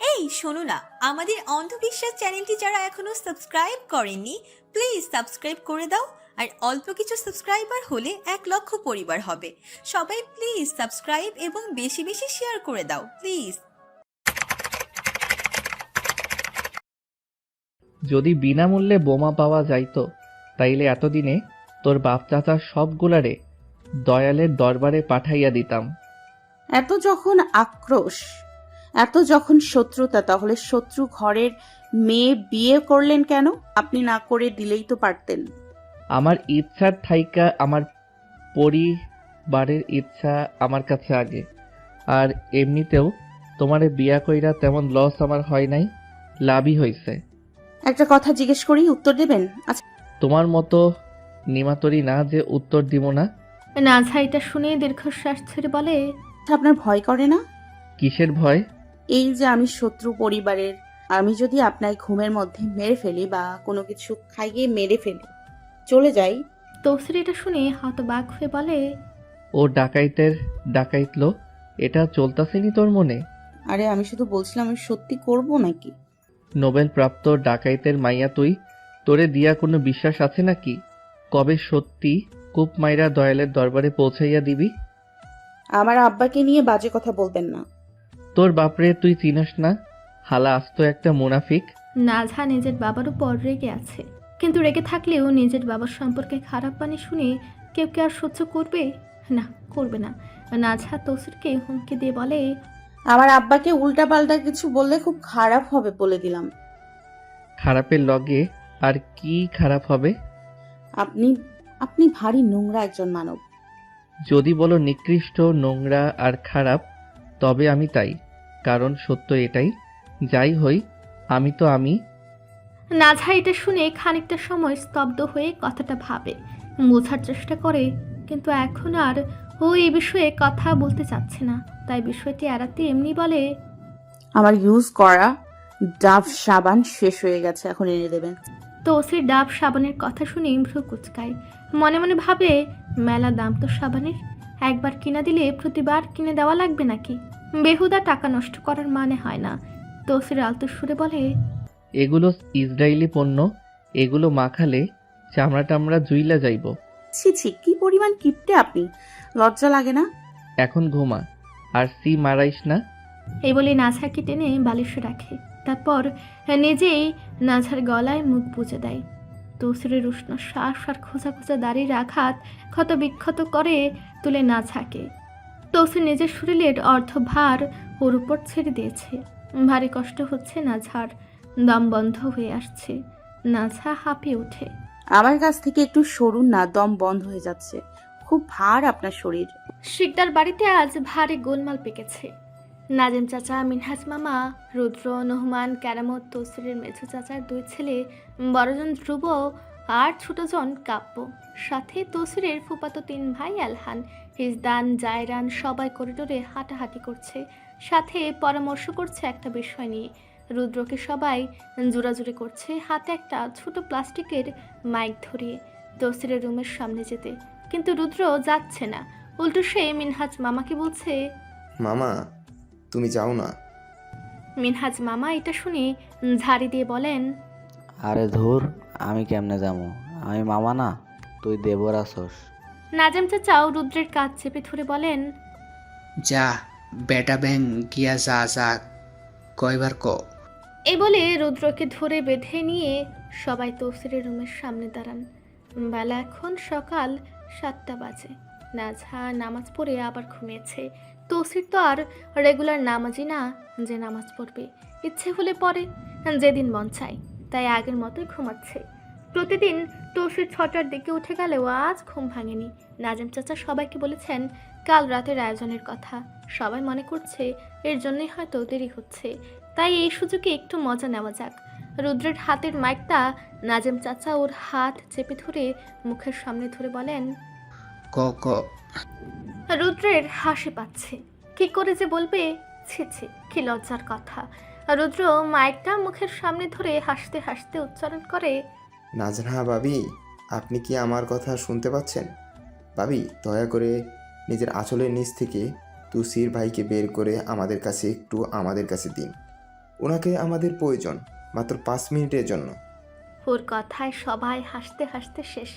এই শোনো না, আমাদের অন্ধবিশ্বাস চ্যানেলটি যারা এখনো সাবস্ক্রাইব করেননি, প্লিজ সাবস্ক্রাইব করে দাও। আর অল্প কিছু সাবস্ক্রাইবার হলে 1 লক্ষ পরিবার হবে। সবাই প্লিজ সাবস্ক্রাইব এবং বেশি বেশি শেয়ার করে দাও প্লিজ। যদি বিনামূল্যে বোমা পাওয়া যাইতো তাইলে এতদিনে তোর বাপ চাচার সবগুলারে দয়ালের দরবারে পাঠাইয়া দিতাম। এত যখন আক্রোশ, এত যখন শত্রুতা, তাহলে শত্রু ঘরের মেয়ে বিয়ে করলেন কেন? আপনি না করে দিলেই তো পারতেন। আমার ইচ্ছার থাইকা আমার পরিবারের ইচ্ছা আমার কাছে আগে। আর এমনিতেও তোমারে বিয়া কইরা তেমন লস আমার হয় নাই, লাভই হইছে। একটা কথা জিজ্ঞেস করি, উত্তর দেবেন? আচ্ছা, তোমার মতো নিমাতরি না যে উত্তর দিব না। নাঝা এটা শুনে দীর্ঘশ্বাস ছেড়ে বলে, আপনার ভয় করে না? কিসের ভয়? এই যে আমি শত্রু পরিবারের, আমি যদি আপনার ঘুমের মধ্যে মেরে ফেলি বা কোনো কিছু খাইয়ে মেরে ফেলি, চলে যাই। তৌসির এটা শুনে হতবাক হয়ে বলে, ও ডাকাইতের ডাকাইতলো, এটা চলতাছেনি তোর মনে? আরে আমি শুধু বলছিলাম, আমি সত্যি করব নাকি? নোবেল প্রাপ্ত ডাকাইতের মাইয়া তুই, তোরে দিয়া কোনো বিশ্বাস আছে নাকি? কবে সত্যি কূপ মাইরা দয়ালের দরবারে পৌঁছাইয়া দিবি? আমার আব্বাকে নিয়ে বাজে কথা বলবেন না। তোর বাপরে তুই চিনস না, হালা আস্ত একটা মুনাফিক। নাঝা নিজের বাবার উপর রেগে আছে, কিন্তু রেগে থাকলেও নিজের বাবার সম্পর্কে খারাপ বাণী শুনে কেউ কে আর সহ্য করবে না, করবে না। নাঝা তৌসিরকে হুমকি দিয়ে বলে, আমার আব্বাকে উল্টাপাল্টা কিছু বললে খুব খারাপ হবে বলে দিলাম। খারাপের লগে আর কি খারাপ হবে? আপনি আপনি ভারী নোংরা একজন মানব। যদি বলো নিকৃষ্ট, নোংরা আর খারাপ, তবে আমি তাই। কারণ সত্য এটাই, যাই হই আমি তো আমি। নাঝা এটা শুনে খানিকটা সময় স্তব্ধ হয়ে কথাটা ভাবে, বোঝার চেষ্টা করে, কিন্তু এখন আর ও এই বিষয়ে কথা বলতে চাচ্ছে না। তাই বিষয়টি এড়াতে এমনি বলে, আমার ইউজ করা ডাভ সাবান শেষ হয়ে গেছে, এখন এনে দেবেন। তৌসির ডাব সাবানের কথা শুনে ভ্রু কুচকায়, মনে মনে ভাবে, মেলা দাম তো সাবানের, একবার কিনা দিলে প্রতিবার কিনে দেওয়া লাগবে নাকি? বেহুদা টাকা নষ্ট করার মানে হয় না। তৌসির আলতো সুরে বলে, এগুলো ইসরায়েলি পণ্য, এগুলো মাখালে চামড়া টামড়া জুইলা যাইব। ছি ছি, কি পরিমাণ কিপটে আপনি, লজ্জা লাগে না? এখন ঘুমা, আর সি মারাইস না। এই বলে নাঝাকে টেনে বালিশে রাখে, তারপর নিজেই নাঝার গলায় মুখ পুজে দেয়। তৌসিরের উষ্ণ শ্বাস আর খোঁজা খোঁজা দাড়ির আঘাত ক্ষত বিক্ষত করে তুলে নাঝাকে। তৌসির নিজের শরীরের অর্ধভার ওর উপর ছেড়ে দিয়েছে। ভারী কষ্ট হচ্ছে নাঝার, দম বন্ধ হয়ে আসছে। নাঝা হাঁপিয়ে ওঠে। আমার কাছ থেকে একটু সরুন না, দম বন্ধ হয়ে যাচ্ছে, খুব ভার আপনার শরীর। শিকদার বাড়িতে আজ ভারী গোলমাল পেকেছে। নাজিম চাচা, মিনহাজ মামা, রুদ্র, নোহমান, ক্যারামত, তৌসিরের মেঝো চাচার 2 ছেলে, বড়জন ধ্রুব আর ছোটজন কাব্য, সাথে তৌসিরের ফুপাতো 3 ভাই আলহান, হিজদান, জায়রান, সবাই করিডোরে হাঁটাহাঁটি করছে, সাথে পরামর্শ করছে একটা বিষয় নিয়ে। রুদ্রকে সবাই জোরাজুরি করছে, হাতে একটা ছোট প্লাস্টিকের মাইক ধরিয়ে তৌসিরের রুমের সামনে যেতে, কিন্তু রুদ্র যাচ্ছে না। উল্টো সে মিনহাজ মামাকে বলছে, মামা তুমি যাও না। মিনহাজ মামা এটা শুনে ঝাড়ি দিয়ে বলেন, আরে ধুর, আমি কেমনে যাবো? আমি মামা না, তুই দেবর আসস। নাজাম চাচাও রুদ্রের কাজ চেপে ধরে বলেন, যা বেটা ব্যাং গিয়া যা যা কয়বার ক। এই বলে রুদ্রকে ধরে বেঁধে নিয়ে সবাই তৌসিরের রুমের সামনে দাঁড়ান। বেলা এখন সকাল 7টা বাজে। নাজহা নামাজ পড়ে আবার ঘুমিয়েছে। তৌসির তো আর রেগুলার নামাজি না যে নামাজ পড়বে, ইচ্ছে হলে পড়ে, যেদিন মন চায়, তাই আগের মতোই ঘুমাচ্ছে। প্রতিদিন তৌসির 6টার দিকে উঠে গেলেও আজ ঘুম ভাঙেনি। নাজিম চাচা সবাইকে বলেছেন কাল রাতের আয়োজনের কথা। সবাই মনে করছে এর জন্যই হয়তো দেরি হচ্ছে, তাই এই সুযোগে একটু মজা নেওয়া যাক। রুদ্রের হাতের মাইকটা নাজিম চাচা ওর হাত চেপে ধরে মুখের সামনে ধরে বলেন, ক ক। রুদ্রের হাসি পাচ্ছে, কি করে যে বলবে, ছি ছি, কি লজ্জার কথা। রুদ্র মাইকটা মুখের সামনে ধরে হাসতে হাসতে উচ্চারণ করে, নাজরাহা ভাবি, আপনি কি আমার কথা শুনতে পাচ্ছেন? ভাবি, দয়া করে নিজের আঁচলের নিচ থেকে তুসির ভাইকে বের করে আমাদের কাছে দিন। ওনাকে আমাদের প্রয়োজন মাত্র 5 মিনিটের জন্য। ওর কথায় সবাই হাসতে হাসতে শেষ।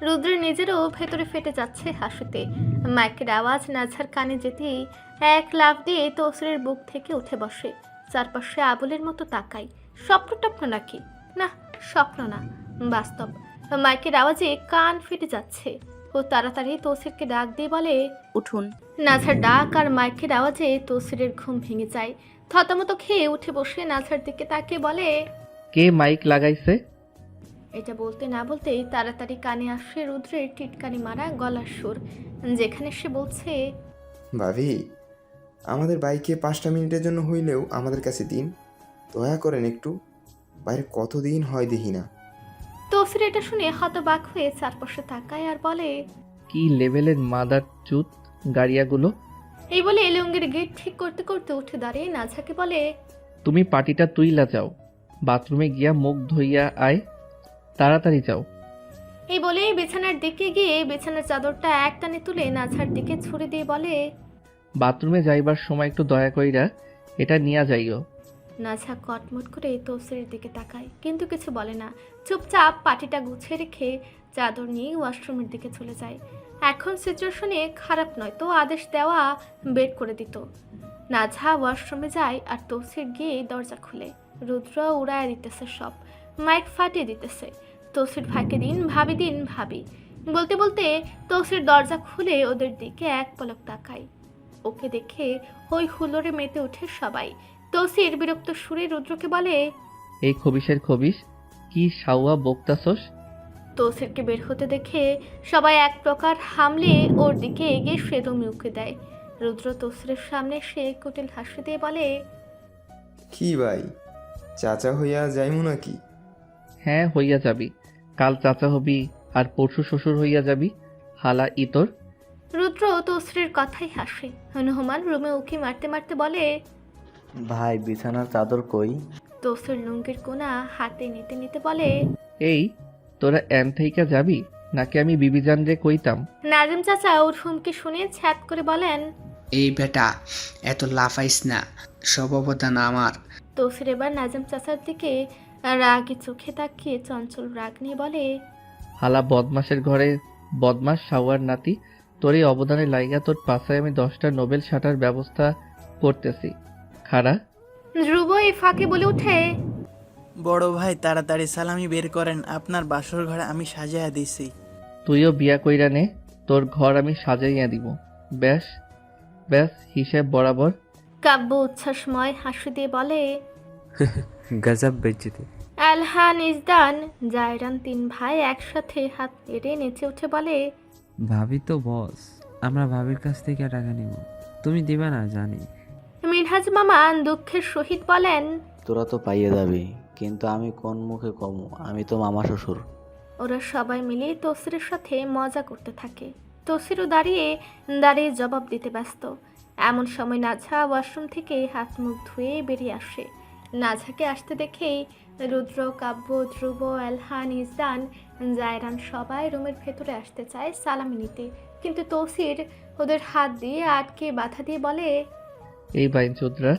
রুদ্রের নিজেরও ভেতরে ফেটে যাচ্ছে হাসিতে। মাইকের আওয়াজ নাঝার কানে যেতেই এক লাফ দিয়ে তসরির বুক থেকে উঠে বসে। চারপাশে আবুলের মতো তাকাই। স্বপ্ন টপ্ন নাকি? না, স্বপ্ন না, বাস্তব। মাইকের আওয়াজে কান ফেটে যাচ্ছে। ও তাড়াতাড়ি তসিরকে ডাক দিয়ে বলে, উঠুন। নাঝার ডাক আর মাইকের আওয়াজে তসিরের ঘুম ভেঙে যায়। থতমত খেয়ে উঠে বসে নাঝার দিকে তাকিয়ে বলে, কে মাইক লাগাইছে? এটা বলতে না বলতেই তাড়াতাড়ি কানে আসে রুদ্রের টিটকানি মারা গলার সুর, যেখানে সে বলছে, ভাবি, আমাদের বাইকে 5টা মিনিটের জন্য হইলেও আমাদের কাছে দিন, দয়া করেন একটু। বাইরে কতদিন হয় দেখি না। তফসির এটা শুনে হতবাক হয়ে চারপাশে তাকায় আর বলে, কি লেভেলের মাদার চুত গাড়িয়াগুলো। এই বলে লুঙ্গির গেট ঠিক করতে করতে উঠে দাঁড়িয়ে নাঝাকে বলে, তুমি পাটিটা তুইলা যাও, বাথরুমে গিয়া মুখ ধুইয়া আয়, তাড়াতাড়ি যাও। এই বলে বিছানার দিকে গিয়ে বিছানার চাদরটা একটানে তুলে নাঝার দিকে ছুড়ে দিয়ে বলে, বাথরুমে যাইবার সময় একটু দয়া কইরা এটা নিয়া যাইও। নাঝা কটমট করে তফসিরের দিকে তাকায়, কিন্তু কিছু বলে না। চুপচাপ পাটিটা গুছিয়ে রেখে চাদর নিয়ে ওয়াশরুমের দিকে চলে যায়। এখন সিচুয়েশনে খারাপ নয় তো আদেশ দেওয়া বের করে দিত। নাঝা ওয়াশরুমে যায় আর তফসির গিয়ে দরজা খুলে। রুদ্র উড়ায় দিতেছে সব, মাইক ফাটিয়ে দিতেছে। তফসির ভাইকে দিন ভাবি, দিন ভাবি বলতে বলতে তফসির দরজা খুলে ওদের দিকে এক পলক তাকায়। ওকে দেখে হই হুল্লোড়ে মেতে ওঠে সবাই। তফসির বিরক্ত সুরে রুদ্রকে বলে, এই খবিসের খবিস, কি সাউয়া বকতাছস? তৌসিরকে বের হতে দেখে সবাই এক প্রকার হামলে ওর দিকে এগিয়ে সে রুমে উকে দেয়। রুদ্র তৌসিরের সামনে সে কুটিল হাসি দিয়ে বলে, কি ভাই, চাচা হইয়া যাইমু নাকি? হ্যাঁ, হইয়া যাবি। কাল চাচা হবি আর পরশু শ্বশুর হইয়া যাবি, হালা ইতর। রুদ্র তৌসিরের কথাই হাসে। হনুমান রুমে উকি মারতে মারতে বলে, ভাই বিছানার চাদর কই? তৌসির লুঙ্গির কোনা হাতে নিতে নিতে বলে, এই তোরা এন থেইকা যাবি নাকি আমি বিবিজান রে কইতাম? নাজিম চাচা ওর হুমকি শুনে ছ্যাত করে বলেন, এই বেটা, এত লাফাইস না, সব অবদান আমার। তৌসির এবার নাজিম চাচার দিকে রাগি চোখে তাকিয়ে চঞ্চল রাগ নিয়ে বলে, হালা বদমাসের ঘরে বদমাস সাওয়ার নাতি, তোর এই অবদানে লাইগা তোর পাশায় আমি 10টা নোবেল শাটার ব্যবস্থা করতেছি। খাড়া। ধ্রুব এই ফাঁকে বলে উঠে, বড় ভাই তাড়াতাড়ি সালামি বের করেন, আপনার বাসর ঘরে আমি সাজায়া দিছি। তুইও বিয়া কইরা নে, তোর ঘর আমি সাজাইয়া দিব। ব্যাস ব্যাস, হিসেব বরাবর। কাব্য উচ্ছ্বাসময় হাসি দিয়ে বলে, গজব বেজ্জতি। আলহান ইজদান জায়রান তিন ভাই একসাথে হাত নেড়ে নেচে উঠে বলে, ভাবি তো বস, আমরা ভাবির কাছ থেকে টাকা নিব, তুমি দিবা না জানি। মিনহাজ মামা দুঃখের সহিত বলেন, তোরা তো পাইয়ে যাবি, কিন্তু আমি কোন মুখে কমু? আমি তো মামা শ্বশুর। ওরা সবাই মিলে তসিরের সাথে মজা করতে থাকে। তসিরও দাঁড়িয়ে দাঁড়িয়ে জবাব দিতে ব্যস্ত। এমন সময় নাঝা ওয়াশরুম থেকে হাত মুখ ধুয়ে বেরিয়ে আসে। নাঝাকে আসতে দেখেই রুদ্র, কাব্য, ধ্রুব, আলহান, ইজদান, জায়রান সবাই রুমের ভেতরে আসতে চায় সালামি নিতে, কিন্তু তৌসির ওদের হাত দিয়ে আটকে বাধা দিয়ে বলে, এই বাইনচোদরা,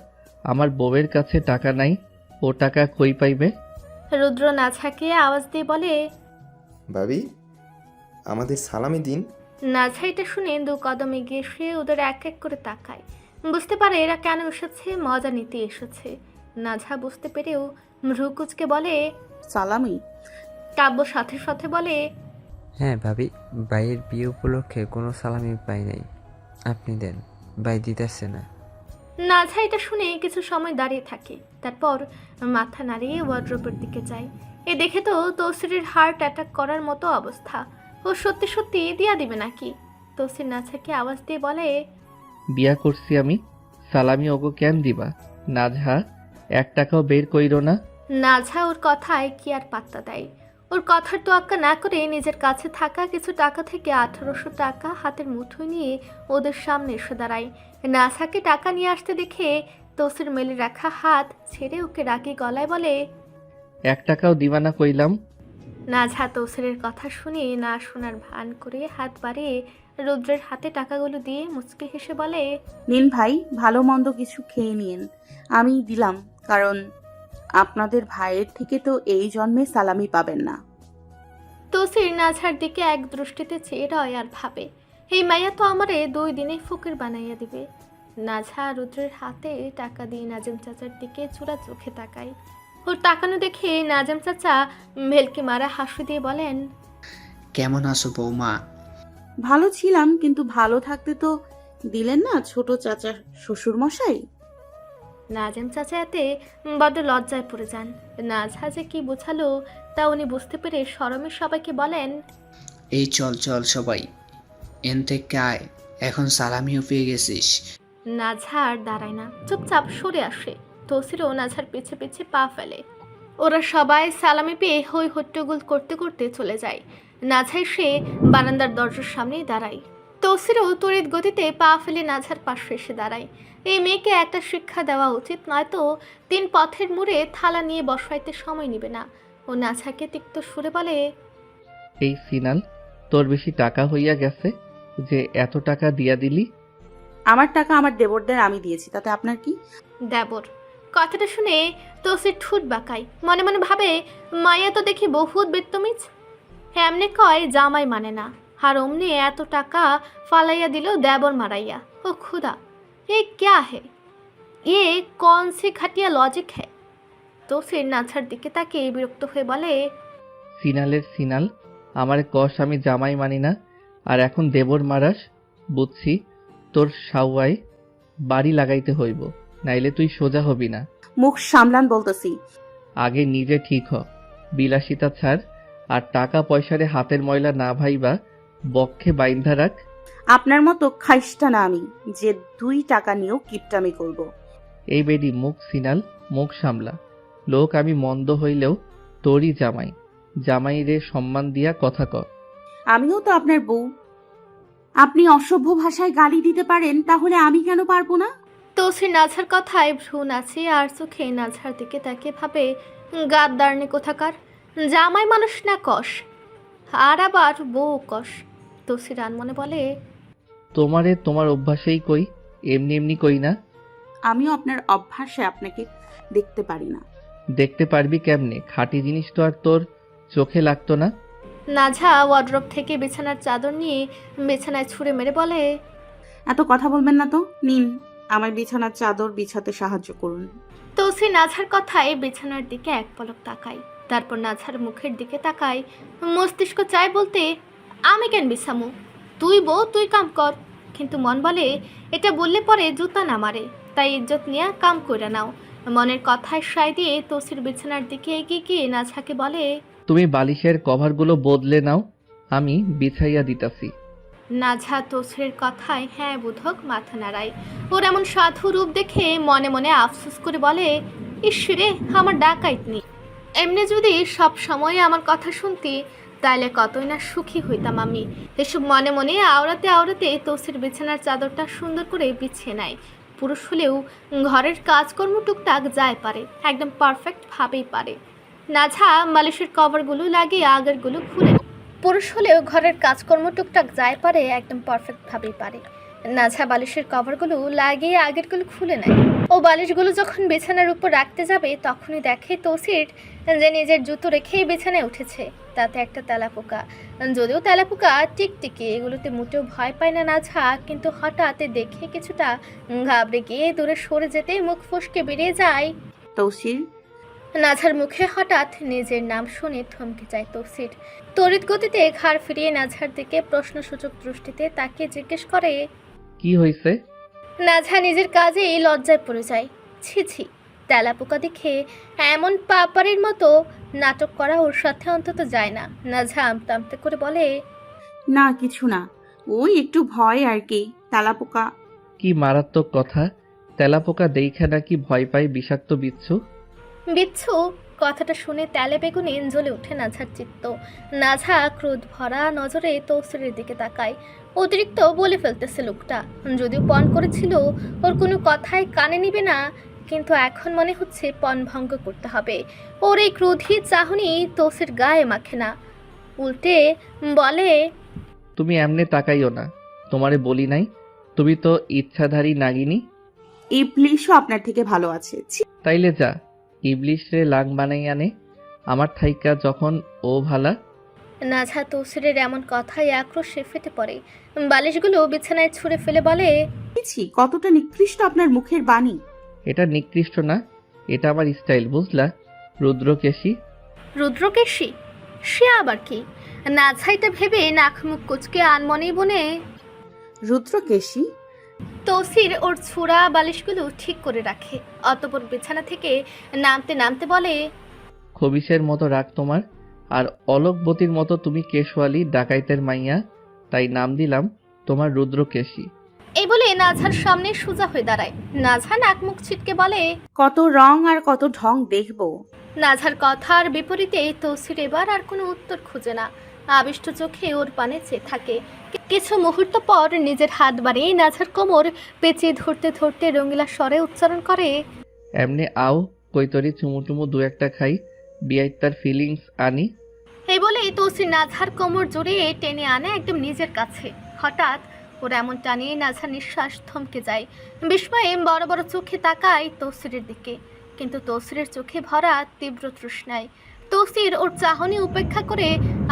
আমার বউয়ের কাছে টাকা নাই, ও টাকা কই পাইবে? রুদ্র নাঝাকে আওয়াজ দিয়ে বলে, ভাবি, আমাদের সালামি দিন। নাঝা এটা শুনে 2 কদম এগিয়ে এসে ওদের এক এক করে তাকায়। বুঝতে পারে এরা কেন এসেছে, মজা নিতে এসেছে। নাঝা বুঝতে পেরেও ভ্রুকুচকে বলে, সালামি। কাব্য সাথে সাথে বলে, হ্যাঁ ভাবি, ভাইয়ের বিয়ে উপলক্ষে কোনো সালামি পাই নাই, আপনি দেন, ভাই দিতেছে না। নাঝা এটা শুনে কিছু সময় দাঁড়িয়ে থাকে, তারপর মাথা নাড়িয়ে ওয়ার্ড্রোবের দিকে যায়। এ দেখে তো তৌসিরের হার্ট অ্যাটাক করার মতো অবস্থা। ও সত্যি সত্যি দিয়া দিবে নাকি? তৌসির নাঝাকে আওয়াজ দিয়ে বলে, বিয়া করছি আমি, সালামি ওগো কেন দিবা? নাঝা, 1 টাকাও বের কইরো না। নাঝা ওর কথায় কি আর পাত্তা দেয়। ওর কথার তোয়াক্কা না করে নিজের কাছে থাকা কিছু টাকা থেকে 1800 টাকা হাতের মুঠোয় নিয়ে ওদের সামনে এসে দাঁড়ায়। নাঝাকে টাকা নিয়ে আসতে দেখে তৌসির মেলে রাখা হাত ছেড়ে ওকে রাগী গলায় বলে, 1 টাকাও দিবা না কইলাম। নাঝা তৌসিরের কথা শুনে না শোনার ভান করে হাত বাড়িয়ে রুদ্রের হাতে টাকাগুলো দিয়ে মুচকি হেসে বলে, নিন ভাই, ভালো মন্দ কিছু খেয়ে নিন, আমি দিলাম, কারণ আপনাদের ভাইয়ের থেকে তো এই জন্মে সালামি পাবেন না। তৌসির নাঝার দিকে এক দৃষ্টিতে চেয়ে রয় আর ভাবে, এই মাইয়া তো আমারে 2 দিনে ফকির বানাইয়া দিবে। নাঝা রুদ্রের হাতে টাকা দিয়ে নাজিম চাচার দিকে চূড়া চোখে তাকায়। ওর তাকানো দেখে নাজিম চাচা ভেলকি মারা হাসি দিয়ে বলেন, কেমন আছো বৌমা? ভালো ছিলাম, কিন্তু ভালো থাকতে তো দিলেন না ছোট চাচা শ্বশুর মশাই। নাজিম চাচা এতে বড্ড লজ্জায় পড়ে যান। নাঝা যে কি বোঝালো তা উনি বুঝতে পেরে শরমে সবাইকে বলেন, এই চল চল সবাই, এন থেকে আয়, এখন সালামিও পেয়ে গেছিস। নাঝা আর দাঁড়ায় না, চুপচাপ সরে আসে। তৌসিরও নাঝার পিছে পিছে পা ফেলে। ওরা সবাই সালামি পেয়ে হই হট্টগোল করতে করতে চলে যায়। নাঝা এসে বারান্দার দরজার সামনেই দাঁড়ায়। তৌসিরও তড়িৎ গতিতে পা ফেলে নাঝার পাশে এসে দাঁড়ায়। এই মেয়েকে একটা শিক্ষা দেওয়া উচিত, নয়তো 3 পথের মোড়ে থালা নিয়ে বসাইতে সময় নেবে না। ও নাঝাকে তিক্ত সুরে বলে, এই সিনাল, তোর বেশি টাকা হইয়া গেছে যে এত টাকা দিয়া দিলি? আমার টাকা আমার দেবরদের আমি দিয়েছি, তাতে আপনার কি? দেবর কথাটা শুনে তৌসির ঠুট বাঁকায়। মনে মনে ভাবে, মায়া তো দেখি বহুত বেত্তমিজ। এমনি কয় জামাই মানে না, আর অমনি এত টাকা ফালাইয়া দিল দেবর মারাইয়া। ও খুদা, এ ক্যা হে, এ কন সি ঘাটিয়া লজিক হে? তৌসির নাছার দিকে তাকে বিরক্ত হয়ে বলে, সিনালের সিনাল, আমার কষ আমি জামাই মানি না, আর এখন দেবর মারাস? বুঝছি, তোর সাওয়ায় বাড়ি লাগাইতে হইব, নাইলে তুই সোজা হবি না। মুখ সামলান বলতেছি। আগে নিজে ঠিক হ, বিলাসিতা ছাড়, আর টাকা পয়সারে হাতের ময়লা না ভাইবা বক্ষে বাইন্ধা রাখ। আপনার মতো খাইস্টা না আমি, যে 2 টাকা নিয়েও কিপটামি করব। এই বেডি, মুখ সিনাল, মুখ সামলা। লোক আমি মন্দ হইলেও তোরই জামাই, জামাই রে সম্মান দিয়া কথা ক। আমিও তো আপনার বউ। আপনি অসভ্য ভাষায় গালি দিতে পারেন, তাহলে আমি কেন পারবো না? তৌসির নাঝার কথায় ভ্রু নাচে আর চোখে নাঝার দিকে তাকে ভাবে, গাদ্দারনি কোথাকার, জামাই মানুষ না কষ, আর আবার বউ কষ। তৌসির আনমনে বলে, তোমারে তোমার অভ্যাসেই কই, এমনি এমনি কই না। আমিও আপনার অভ্যাসে আপনাকে দেখতে পারি না। দেখতে পারবি কেমনে? খাঁটি জিনিস তো আর তোর চোখে লাগতো না। নাঝা ওয়ার্ড্রোব থেকে বিছানার চাদর নিয়ে বিছানায় ছুঁড়ে মেরে বলে, এত কথা বলবেন না তো, নিন আমার বিছানার চাদর বিছাতে সাহায্য করুন। তৌসির নাঝার কথায় বিছানার দিকে এক পলক তাকায়, তারপর নাঝার মুখের দিকে তাকায়। মস্তিষ্ক চায় বলতে, আমি কেন বিছামু, তুই বউ তুই কাম কর, কিন্তু মন বলে এটা বললে পরে জুতা না মারে, তাই ইজ্জত নিয়ে কাম করে নাও। মনের কথায় সায় দিয়ে তৌসির বিছানার দিকে এগিয়ে গিয়ে নাঝাকে বলে, তুমি বালিশের কভারগুলো বদলে নাও, আমি বিছাইয়া দিতাছি। নাঝা তৌসিরের কথায় হ্যাঁ বোধক মাথা নাড়ায়। ওর এমন সাধু রূপ দেখে মনে মনে আফসোস করে বলে, ঈশ্বরে আমার ডাকাইতনি, এমনি যদি সব সময় আমার কথা শুনতি তাইলে কতই না সুখী হইতাম আমি। এসব মনে মনে আওড়াতে আওড়াতে তৌসির বিছানার চাদরটা সুন্দর করে বিছিয়ে নেয়। পুরুষ হলেও ঘরের কাজকর্ম টুকটাক যায় পারে, একদম পারফেক্ট ভাবেই পারে। নাঝা বালিশের কভারগুলো লাগিয়ে আগেরগুলো খুলে, পুরুষ হলেও ঘরের কাজকর্ম টুকটাক যায় পারে, একদম পারফেক্ট ভাবেই পারে। নাঝা বালিশের কভারগুলো লাগিয়ে আগেরগুলো খুলে নেয়। ও বালিশগুলো যখন বিছানার উপর রাখতে যাবে তখনই দেখে তৌসির যে নিজের জুতো রেখেই বিছানায় উঠেছে, তাতে একটা তেলাপোকা। যদিও তেলাপোকা টিকটিকি, এগুলোতে মোটেও ভয় পায় না নাঝা, কিন্তু হঠাৎ দেখে কিছুটা ঘাবড়ে গিয়ে দূরে সরে যেতে মুখ ফসকে বেরিয়ে যায়। তৌসির। নাঝার মুখে হঠাৎ নিজের নাম শুনে থমকে যায় তৌসির। তড়িৎ গতিতে ঘাড় ফিরিয়ে নাঝার দিকে প্রশ্নসূচক দৃষ্টিতে তাকিয়ে জিজ্ঞেস করে, কি হইছে? নাঝা নিজের কাজেই লজ্জায় পড়ে যায়। ছি ছি, তেলাপোকা দেখে এমন পাপারের মতো নাটক করা ওর সাথে অন্তত যায় না। নাঝা আমতে আমতে করে বলে, না কিছু না, ওই একটু ভয় আর কি। তেলাপোকা। কি মারাত্মক কথা! তেলাপোকা দেইখা নাকি ভয় পায় বিষাক্ত বিচ্ছু? বিচ্ছু কথাটা শুনে তেলে বেগুনে জ্বলে ওঠে নাঝার চিত্ত। নাঝা ক্রোধ ভরা নজরে তৌসিরের দিকে তাকায়। অতিরিক্ত বলে ফেলতেছে লোকটা, যদিও পণ করেছিল ওর কোনো কথাই কানে নিবে না, কিন্তু এখন মনে হচ্ছে পণ ভঙ্গ করতে হবে। ওর এই ক্রোধী চাহনি তৌসির গায়ে মাখে না, উল্টে বলে, তুমি এমনে তাকাইও না, তোমারে বলি নাই তুমি তো ইচ্ছাধারী নাগিনী। ইবলিশও আপনার থেকে ভালো আছে। ছি, তাইলে যা, ইবলিশ রে লাং বানাই আনে আমার থাইকা যখন ও ভালা। নাঝা তৌসিরের এমন কথায় আক্রোশে ফেটে পড়ে, বালিশগুলো বিছানায় ছুঁড়ে ফেলে বলে, ছি, কতটা নিকৃষ্ট আপনার মুখের বাণী। এটা নিকৃষ্ট না, এটা আমার স্টাইল, বুঝলা রুদ্রকেশী। রুদ্রকেশী? সে আবার কি? নাঝা এটা ভেবে নাক মুখ কুচকে আনমনেই বনে, রুদ্রকেশী? তৌসির ওর ছুঁড়া বালিশগুলো ঠিক করে রাখে, অতঃপর বিছানা থেকে নামতে নামতে বলে, খবিসের মতো রাগ তোমার, আর অলোকবতীর মতো তুমি কেশওয়ালি ডাকাইতের মাইয়া, তাই নাম দিলাম তোমার রুদ্রকেশী। এই বলে নাঝার সামনে সোজা হয়ে দাঁড়ায়। নাঝা নাক মুখ ছিটকে বলে, কত রং আর কত ঢং দেখবো। নাঝার কথার বিপরীতে তৌসির এবার আর কোনো উত্তর খুঁজে না, আবিষ্ট চোখে ওর পানে চেয়ে থাকে। কিছু মুহূর্ত পর নিজের হাত বাড়িয়ে নাঝার কোমর পেঁচিয়ে ধরতে ধরতে রঙিলা স্বরে উচ্চারণ করে, এমনি আও কৈতরি চুমুটুমু দু একটা খাই, বিয়াই তার ফিলিংস আনি। এই বলে তৌসির নাঝার কোমর জড়িয়ে টেনে আনে একদম নিজের কাছে। হঠাৎ ওর এমন টানিয়ে নাঝার নিঃশ্বাস থমকে যায়। বিস্ময়ে বড় বড় চোখে তাকায় তৌসিরের দিকে, কিন্তু তৌসিরের চোখে ভরা তীব্র তৃষ্ণায়। তৌসির ওর চাহনি উপেক্ষা করে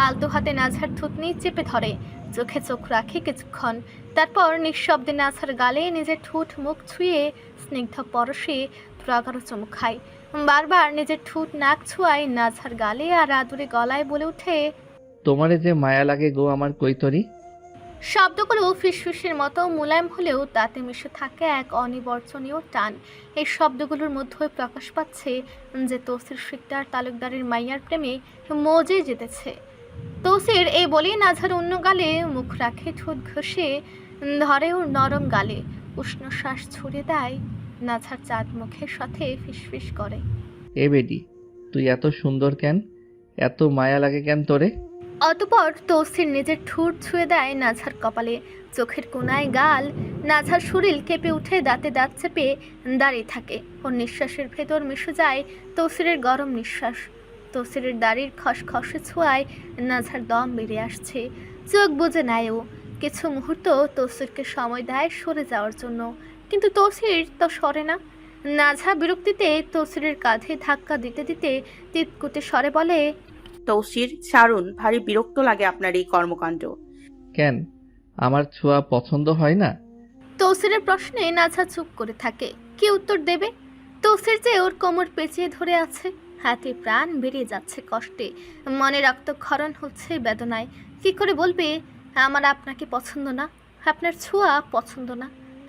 আলতো হাতে নাঝার থুতনি চেপে ধরে, চোখে চোখ রাখে কিছুক্ষণ, তারপর নিঃশব্দে নাঝার গালে নিজের ঠোঁট মুখ ছুঁয়ে স্নিগ্ধ পরশে প্রগাঢ় চুমু খায়। বারবার নিজের ঠোঁট নাক ছোঁয়ায় নাঝার গালে আর আদুরে গলায় বলে ওঠে, তোমারে যে মায়া লাগে গো আমার কৈতরি। শব্দগুলো ফিসফিসের মতো মোলায়েম হলেও তাতে মিশে থাকে এক অনিবর্চনীয় টান। এই শব্দগুলোর মধ্যে প্রকাশ পাচ্ছে যে তৌসির শিকদার তালুকদারের মাইয়ার প্রেমে মজে যেতেছে। তৌসির এই বলেই নাঝার অন্য গালে মুখ রাখে, ঠোঁট ঘষে ধরে ওর নরম গালে, উষ্ণ শ্বাস ছড়িয়ে দেয় নাঝার চাঁদ মুখের সাথে ফিসফিস করে, এ বেডি, তুই এত সুন্দর কেন, এত মায়া লাগে কেন তোরে? অতপর তৌসির নিজের ঠোঁট ছুঁয়ে দেয় নাঝার কপালে, চোখের কোনায় গাল। নাঝার শরীর কেঁপে উঠে দাঁতে দাঁত চেপে দাঁড়িয়ে থাকে। ওর নিঃশ্বাসের ভেতর মিশে যায় তৌসিরের গরম নিঃশ্বাস। তৌসিরের দাড়ির খসখসে ছোঁয়ায় নাঝার দম বেরিয়ে আসছে, চোখ বুজে নেয় ও। কিছু মুহূর্ত তৌসিরকে সময় দেয় সরে যাওয়ার জন্য, কিন্তু তৌসির তো সরে না। নাঝা বিরক্তিতে তৌসিরের কাঁধে ধাক্কা দিতে দিতে তিতকুটে স্বরে বলে, তৌসির ছাড়ুন, ভারী বিরক্ত লাগে আপনার এই কর্মকাণ্ড। কেন, আমার ছোঁয়া পছন্দ হয় না? তৌসিরের প্রশ্নে নাঝা চুপ করে থাকে। কি উত্তর দেবে? তৌসির যে ওর কোমর পেঁচিয়ে ধরে আছে, হাতে প্রাণ বেরিয়ে যাচ্ছে কষ্টে, মনে রক্তক্ষরণ হচ্ছে বেদনায়। কি করে বলবে আমার আপনাকে পছন্দ না, আপনার ছোঁয়া পছন্দ না,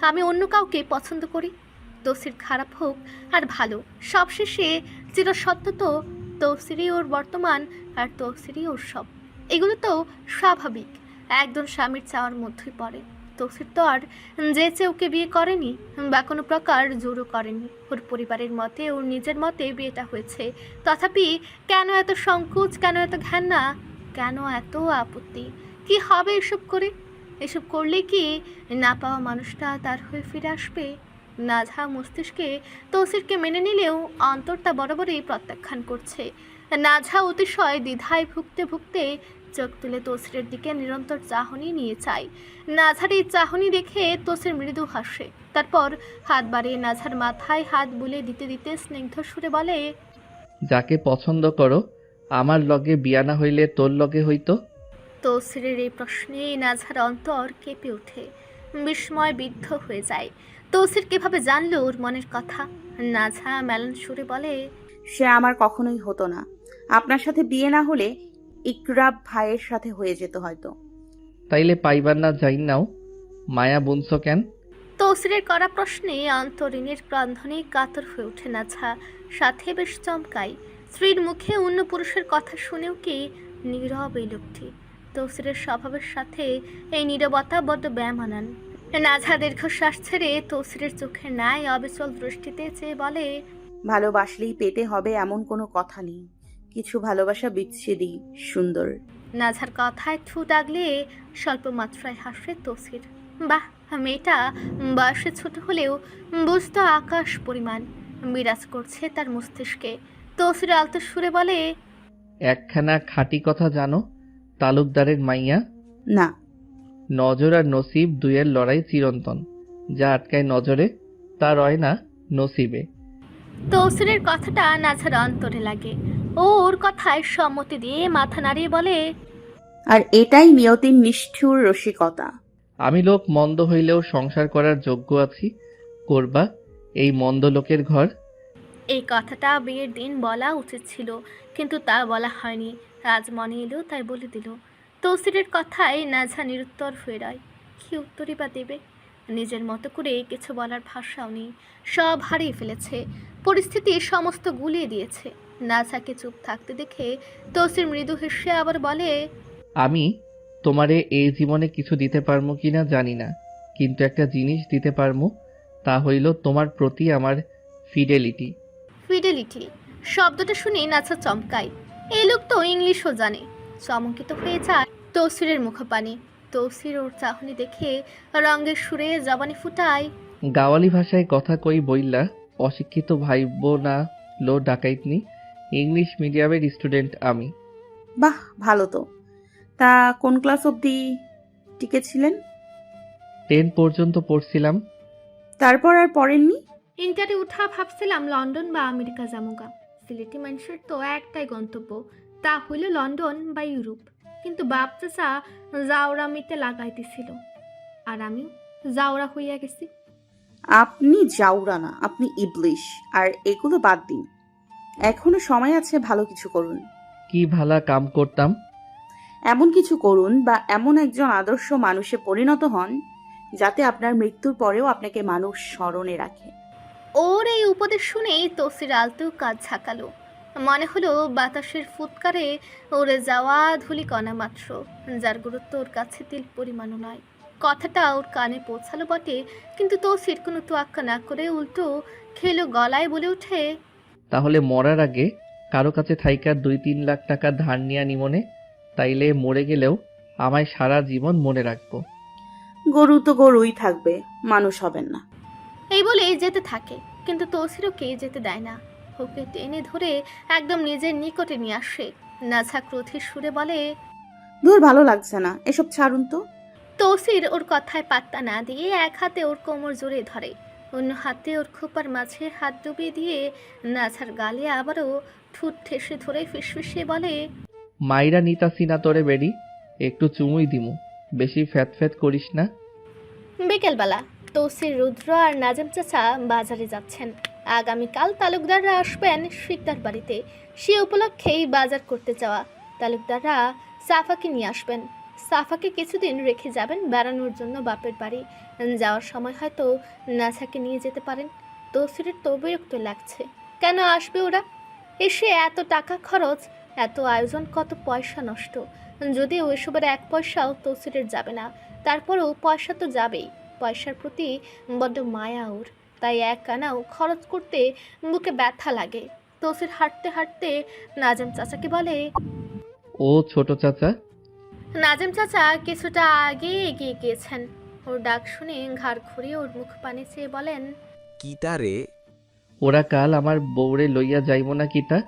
আমি অন্য কাউকে পছন্দ করি? তৌসির খারাপ হোক আর ভালো, সবশেষে চিরসত্য তো তৌসিরই ওর বর্তমান, আর তৌসিরই ওর সব। এগুলো তো স্বাভাবিক, একজন স্বামীর চাওয়ার মধ্যেই পড়ে। তৌসির তো আর যে ওকে বিয়ে করেনি বা কোনো প্রকার জোরও করেনি। ওর পরিবারের মতে, ওর নিজের মতে বিয়েটা হয়েছে। তথাপি কেন এত সংকোচ, কেন এত ঘেন্না, কেন এত আপত্তি? কি হবে এসব করে? এসব করলে কি না পাওয়া মানুষটা তার হয়ে ফিরে আসবে? নাঝা মস্তিষ্কে তৌসিরকে মেনে নিলেও অন্তরটা বরাবরই প্রত্যাখ্যান করছে। নাঝা অতিশয় দ্বিধায় ভুগতে ভুগতে চোখ তুলে তৌসিরের দিকে নিরন্তর চাহনি নিয়ে চায়। নাঝার এই চাহনি দেখে তৌসির মৃদু হাসে, তারপর হাত বাড়িয়ে নাঝার মাথায় হাত বুলে দিতে দিতে স্নিগ্ধ সুরে বলে, যাকে পছন্দ করো আমার লগে বিয়া না হইলে তোর লগে হইতো। তৌসিরের এই প্রশ্নে নাঝার অন্তর কেঁপে ওঠে, বিস্ময় বিদ্ধ হয়ে যায়। তৌসির কিভাবে জানলো ওর মনের কথা? নাঝা মেলান সুরে বলে, সে আমার কখনোই হতো না। আপনার সাথে বিয়ে না হলে ইকরাব ভাইয়ের সাথে হয়ে যেত হয়তো। তাইলে পাইবার না যাই নাও, মায়া বুনছ কেন? তৌসিরের করা প্রশ্নে অন্তরিনীর ক্রন্ধনে কাতর হয়ে ওঠে নাঝা, সাথে বেশ চমকায়। স্ত্রীর মুখে অন্য পুরুষের কথা শুনেও কি নীরব এই লোকটি। তৌসিরের স্বভাবের সাথে এই নীরবতা বড্ড বেমানান। নাঝা দীর্ঘশ্বাস ছেড়ে তৌসিরের চোখের ন্যায় অবিচল দৃষ্টিতে চেয়ে বলে, ভালোবাসলেই পেতে হবে এমন কোনো কথা নেই, কিছু ভালোবাসা বিচ্ছেদই সুন্দর। নাঝার কথায় ঠোঁট আগলে স্বল্প মাত্রায় হাসে তৌসির। বাহ, মেয়েটা বয়সে ছোট হলেও বুঝতো আকাশ পরিমাণ, বিরাজ করছে তার মস্তিষ্কে। তৌসির আলতো সুরে বলে, একখানা খাঁটি কথা জানো, তালুকদারের মাইয়া। না, নজর আর নসিব দুয়ের লড়াই চিরন্তন, যা আটকায় নজরে তা রয় না নসিবে। তৌসিরের কথাটা নাঝার অন্তরে লাগে। ও ওর কথায় সম্মতি দিয়ে মাথা নাড়িয়ে বলে, আর এটাই নিয়তির নিষ্ঠুর রসিকতা। আমি লোক মন্দ হইলেও সংসার করার যোগ্য আছি, করবা এই মন্দ লোকের ঘর। এই কথাটা বিয়ের দিন বলা উচিত ছিল, কিন্তু তা বলা হয়নি। আজ মনে এলো তাই বলে দিল। তৌসিরের কথায় নাঝা নিরুত্তর হয়ে রয়। কি উত্তরই বা দেবে? নিজের মতো করে কিছু বলার ভাষাও নেই। সব হারিয়ে ফেলেছে, পরিস্থিতি সমস্ত গুলিয়ে দিয়েছে। নাঝাকে চুপ থাকতে দেখে তৌসির মৃদু হেসে আবার বলে, আমি তোমারে এই জীবনে কিছু দিতে পারবো কিনা জানি না, কিন্তু একটা জিনিস দিতে পারবো, তা হইল তোমার প্রতি আমার ফিডেলিটি। ফিডেলিটি শব্দটা শুনে নাছা চমকায়। এই লোক তো ইংলিশও জানে। চমকিত হয়ে যায় তৌসিরের মুখপানে। তৌসির ওর চাহনি দেখে রঙের সুরে জবানি ফুটায়, গাওয়ালি ভাষায় কথা কই বইলা, অশিক্ষিত ভাইব না লো ডাকাইতনি, ইংলিশ মিডিয়ামের স্টুডেন্ট আমি। বাহ, ভালো তো। তা কোন ক্লাস অবধি টিকেছিলেন? 10 পর্যন্ত পড়ছিলাম। তারপর আর পড়েননি? ইন্টারে উঠা ভাবছিলাম লন্ডন বা আমেরিকা জামুগা। সিলেটি মানুষের তো একটাই গন্তব্য, তা হইল লন্ডন বা ইউরোপ। কিন্তু বাপ চাচা জাউরামিতে লাগাইতেছিল, আর আমি জাউরা হইয়া গেছি। আপনি জাউরা না, আপনি ইবলিশ। আর এগুলো বাদ দিন, এখনো সময় আছে, ভালো কিছু করুন। কি ভালা কাম করতাম? এমন কিছু করুন বা এমন একজন আদর্শ মানুষে পরিণত হন যাতে আপনার মৃত্যুর পরেও আপনাকে মানুষ স্মরণে রাখে। ওর এই উপদেশ শুনেই তসির আলতো কাজ ঝাঁকালো। মনে হলো বাতাসের ফুৎকারে উড়ে যাওয়া ধূলিকণা মাত্র, যার গুরুত্ব ওর কাছে তিল পরিমাণও নয়। কথাটা ওর কানে পৌঁছালো বটে, কিন্তু তসির কোনো তোয়াক্কা না করে উল্টো খেলো গলায় বলে ওঠে, তাহলে মরার আগে কারো কাছে থাইকা 2-3 লাখ টাকা ধার নিয়া নিমনে, তাইলে মরে গেলেও আমায় সারা জীবন মনে রাখবো। গরু তো গরুই থাকবে, মানুষ হবেন না। এই বলে যেতে থাকে, কিন্তু তসির ওকে যেতে দেয় না। ওকে টেনে ধরে একদম নিজের নিকটে নিয়ে আসে। নাঝা ক্রোধের সুরে বলে, ধুর, ভালো লাগছে না, এসব ছাড়ুন তো। তৌসির ওর কথায় পাত্তা না দিয়ে এক হাতে ওর কোমর জড়িয়ে ধরে, অন্য হাতে ওর খোপার মাঝে হাত ডুবিয়ে দিয়ে নাছার গালে আবারও ঠুট ঠেসে ধরে ফিসফিসিয়ে বলে, মাইরা নিতাসি না তোরে বেডি, একটু চুমুই দিমু, বেশি ফ্যাত ফ্যাত করিস না। বিকেলবেলা তৌসির, রুদ্র আর নাজেম চাচা বাজারে যাচ্ছেন। আগামীকাল তালুকদাররা আসবেন শিকদার বাড়িতে। সে উপলক্ষেই বাজার করতে যাওয়া। তালুকদাররা সাফাকে নিয়ে আসবেন। সাফাকে কিছুদিন রেখে যাবেন বেড়ানোর জন্য বাপের বাড়ি। যাওয়ার সময় হয়তো নাছাকে নিয়ে যেতে পারেন। তৌসিরের তো বিরক্ত লাগছে। কেন আসবে ওরা? এসে এত টাকা খরচ, এত আয়োজন, কত পয়সা নষ্ট। যদিও এসবের এক পয়সাও তৌসিরের যাবে না, তারপরেও পয়সা তো যাবেই। পয়সার প্রতি বড্ড মায়া ওর, তাই এক আনাও খরচ করতে বুকে ব্যথা লাগে। তৌসির হাঁটতে হাঁটতে নাজেম চাচাকে বলে, ও ছোট চাচা। নাজেম চাচা কিছুটা আগে এগিয়ে গিয়েছেন। ওর ডাক শুনে ঘাড় ঘুরিয়ে ওর মুখ পানে চেয়ে বলেন, কিতা রে? ওরা কাল আমার বউরে লইয়া যাইব না কিতা?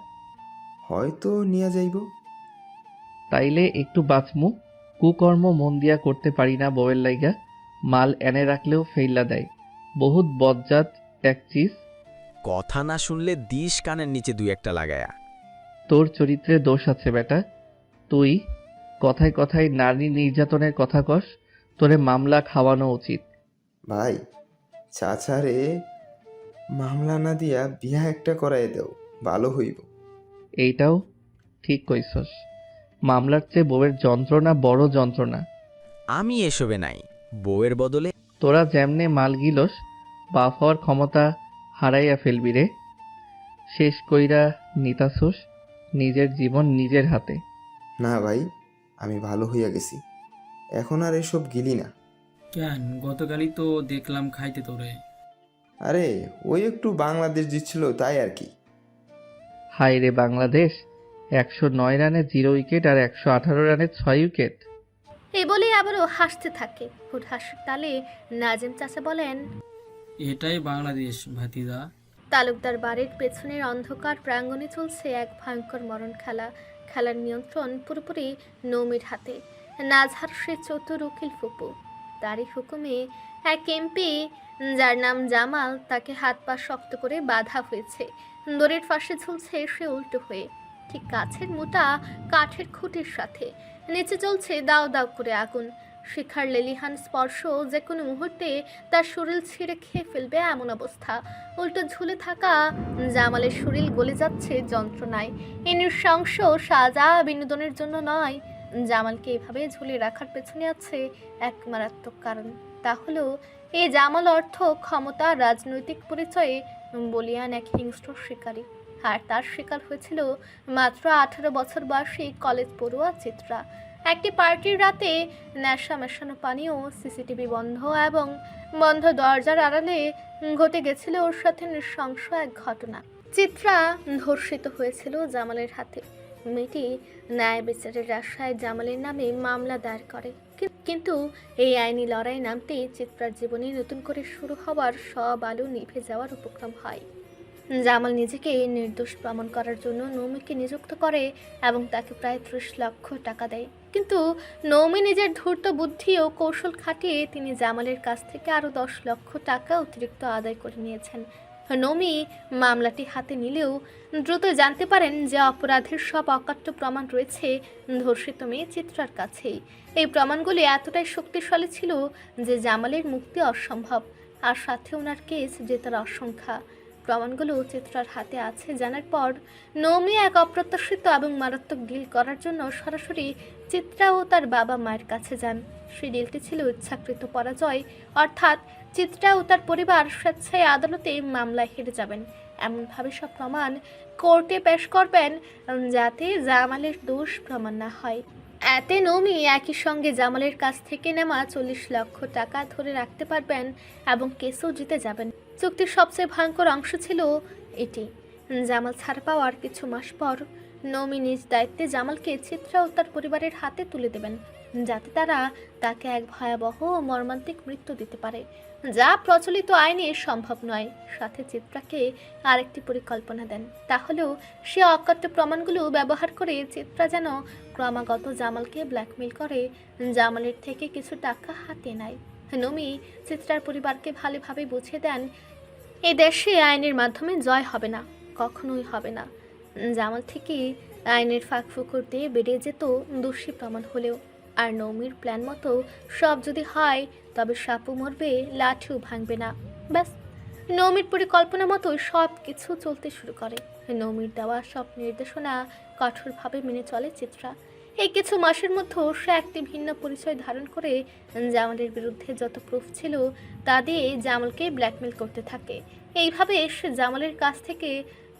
হয়তো নিয়ে যাইব। তাইলে একটু বাঁচমু। কুকর্ম মন দিয়া করতে পারি না বউয়ের লাইগা, মাল এনে রাখলেও ফেইলা দেয়। বহুত বজ্জাত এক চিজ। কথা না শুনলে দিস কানের নিচে 2-1টা লাগায়া। তোর চরিত্রে দোষ আছে বেটা। তুই কথায় কথায় নারী নির্যাতনের কথা কস, তোরে মামলা খাওয়ানো উচিত। ভাই, চাচারে মামলা না দিয়া বিয়া একটা করাই দেও, ভালো হইব। এইটাও ঠিক কইছস। মামলার চেয়ে বউয়ের যন্ত্রণা বড় যন্ত্রণা। আমি এসবে নাই, বউয়ের বদলে। তোরা যেমনে মাল গিলস, বাপ হওয়ার ক্ষমতা হারাইয়া ফেলবি রে। শেষ কইরা নিতাসোস নিজের জীবন নিজের হাতে। না ভাই, আমি ভালো হইয়া গেছি, এখন আর এসব গিলি না। কেন, গতকালই তো দেখলাম খাইতে তোরে। আরে ওই একটু বাংলাদেশ জিতছিল তাই আর কি। হায় রে বাংলাদেশ, 109 রানে 0 উইকেট আর 118 রানে 6 উইকেট। এ বলে আবারও হাসতে থাকে। ওর হাসির তালে নাজেম চাচা বলেন, এটাই বাংলাদেশ ভাতিজা। তালুকদার বাড়ির পেছনের অন্ধকার প্রাঙ্গণে চলছে এক ভয়ঙ্কর মরণ খেলা। খেলার নিয়ন্ত্রণ পুরোপুরি নৌমির হাতে। নাজহার সে চতুর উকিল ফুপু, তারই হুকুমে এক এমপি যার নাম জামাল তাকে হাত পা শক্ত করে বাঁধা হয়েছে। দড়ির ফাঁসে ঝুলছে সে উল্টো হয়ে, ঠিক কাছের মোটা কাঠের খুঁটির সাথে। নিচে চলছে দাও দাও করে আগুন। শিখার লেলিহান স্পর্শ যে কোনো মুহূর্তে তার শরীর ছিঁড়ে খেয়ে ফেলবে এমন অবস্থা। উল্টো ঝুলে থাকা জামালের শরীর গলে যাচ্ছে যন্ত্রণায়। এই নৃশংস সাজা বিনোদনের জন্য নয়, জামালকে এভাবে ঝুলে রাখার পেছনে আছে এক মারাত্মক কারণ। তা হলো এই জামাল অর্থ, ক্ষমতা, রাজনৈতিক পরিচয়ে বলিয়ান এক হিংস্র শিকারী। আর তার শিকার হয়েছিল মাত্র 18 বছর বয়সী কলেজ পড়ুয়া চিত্রা। একটি পার্টির রাতে নেশা মেশানো পানীয়, সিসিটিভি বন্ধ এবং বন্ধ দরজার আড়ালে ঘটে গেছিল ওর সাথে নৃশংস এক ঘটনা। চিত্রা ধর্ষিত হয়েছিল জামালের হাতে। মেয়েটি ন্যায় বিচারের আশায় জামালের নামে মামলা দায়ের করে, কিন্তু এই আইনি লড়াই নামতেই চিত্রার জীবনে নতুন করে শুরু হওয়ার সব আলো নিভে যাওয়ার উপক্রম হয়। জামাল নিজেকে নির্দোষ প্রমাণ করার জন্য নৌমিকে নিযুক্ত করে এবং তাকে প্রায় 30 লক্ষ টাকা দেয়। কিন্তু নৌমি নিজের ধূর্ত বুদ্ধি ও কৌশল খাটিয়ে তিনি জামালের কাছ থেকে আরও 10 লক্ষ টাকা অতিরিক্ত আদায় করে নিয়েছেন। নৌমি মামলাটি হাতে নিলেও দ্রুত জানতে পারেন যে অপরাধের সব অকাট্য প্রমাণ রয়েছে ধর্ষিত মেয়ে চিত্রার কাছেই। এই প্রমাণগুলি এতটাই শক্তিশালী ছিল যে জামালের মুক্তি অসম্ভব, আর সাথে ওনার কেস জেতার আশঙ্কা। প্রমাণগুলো চিত্রার হাতে আছে জানার পর নৌমি এক অপ্রত্যাশিত এবং মারাত্মক ডিল করার জন্য সরাসরি চিত্রা ও তার বাবা মায়ের কাছে যান। সেই ডিলটি ছিল ইচ্ছাকৃত পরাজয়, অর্থাৎ চিত্রা ও তার পরিবার স্বেচ্ছায় আদালতে মামলায় হেরে যাবেন, এমনভাবে সব প্রমাণ কোর্টে পেশ করবেন যাতে জামালের দোষ প্রমাণ না হয়। এতে নৌমি একই সঙ্গে জামালের কাছ থেকে নেওয়া 40 লক্ষ টাকা ধরে রাখতে পারবেন এবং কেসও জিতে যাবেন। চুক্তির সবচেয়ে ভয়ঙ্কর অংশ ছিল এটি, জামাল ছাড় পাওয়ার কিছু মাস পর নৌমি নিজ দায়িত্বে জামালকে চিত্রা ও তার পরিবারের হাতে তুলে দেবেন, যাতে তারা তাকে এক ভয়াবহ ও মর্মান্তিক মৃত্যু দিতে পারে, যা প্রচলিত আইনে সম্ভব নয়। সাথে চিত্রাকে আরেকটি পরিকল্পনা দেন, তাহলেও সে অকাট্য প্রমাণগুলো ব্যবহার করে চিত্রা যেন ক্রমাগত জামালকে ব্ল্যাকমেল করে জামালের থেকে কিছু টাকা হাতে নেয়। নৌমি চিত্রার পরিবারকে ভালোভাবে বুঝিয়ে দেন এই দেশে আইনের মাধ্যমে জয় হবে না, কখনোই হবে না। জামাল ঠিকই আইনের ফাঁক ফুকর দিয়ে বেরিয়ে যেত দোষী প্রমাণ হলেও। আর নৌমির প্ল্যান মতো সব যদি হয় তবে সাপও মরবে, লাঠিও ভাঙবে না। ব্যাস, নৌমির পরিকল্পনা মতোই সব কিছু চলতে শুরু করে। নৌমির দেওয়া সব নির্দেশনা কঠোরভাবে মেনে চলে চিত্রা। এই কিছু মাসের মধ্যেও সে একটি ভিন্ন পরিচয় ধারণ করে জামালের বিরুদ্ধে যত প্রুফ ছিল তা দিয়ে জামালকে ব্ল্যাকমেল করতে থাকে। এইভাবে সে জামালের কাছ থেকে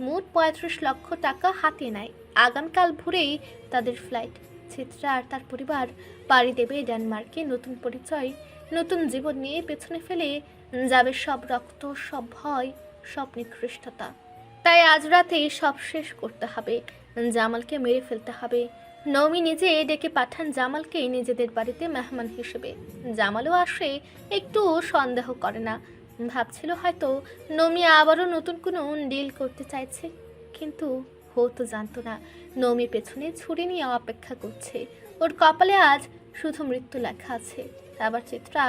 মোট 35 লক্ষ টাকা হাতে নেয়। আগামীকাল ভোরেই তাদের ফ্লাইট। চিত্রা আর তার পরিবার পাড়ি দেবে ডেনমার্কে। নতুন পরিচয়, নতুন জীবন নিয়ে পেছনে ফেলে যাবে সব রক্ত, সব ভয়, সব নিকৃষ্টতা। তাই আজ রাতে সব শেষ করতে হবে, জামালকে মেরে ফেলতে হবে। নৌমি নিজে ডেকে পাঠান জামালকে নিজেদের বাড়িতে মেহমান হিসেবে। জামালও আসে, একটু সন্দেহ করে না, ভাবছিল হয়তো নৌমি আবারও নতুন কোনো ডিল করতে চাইছে, কিন্তু ও তো জানতো না নৌমি পেছনে ছুরি নিয়ে অপেক্ষা করছে। ওর কপালে আজ শুধু মৃত্যু লেখা আছে। আবার চিত্রা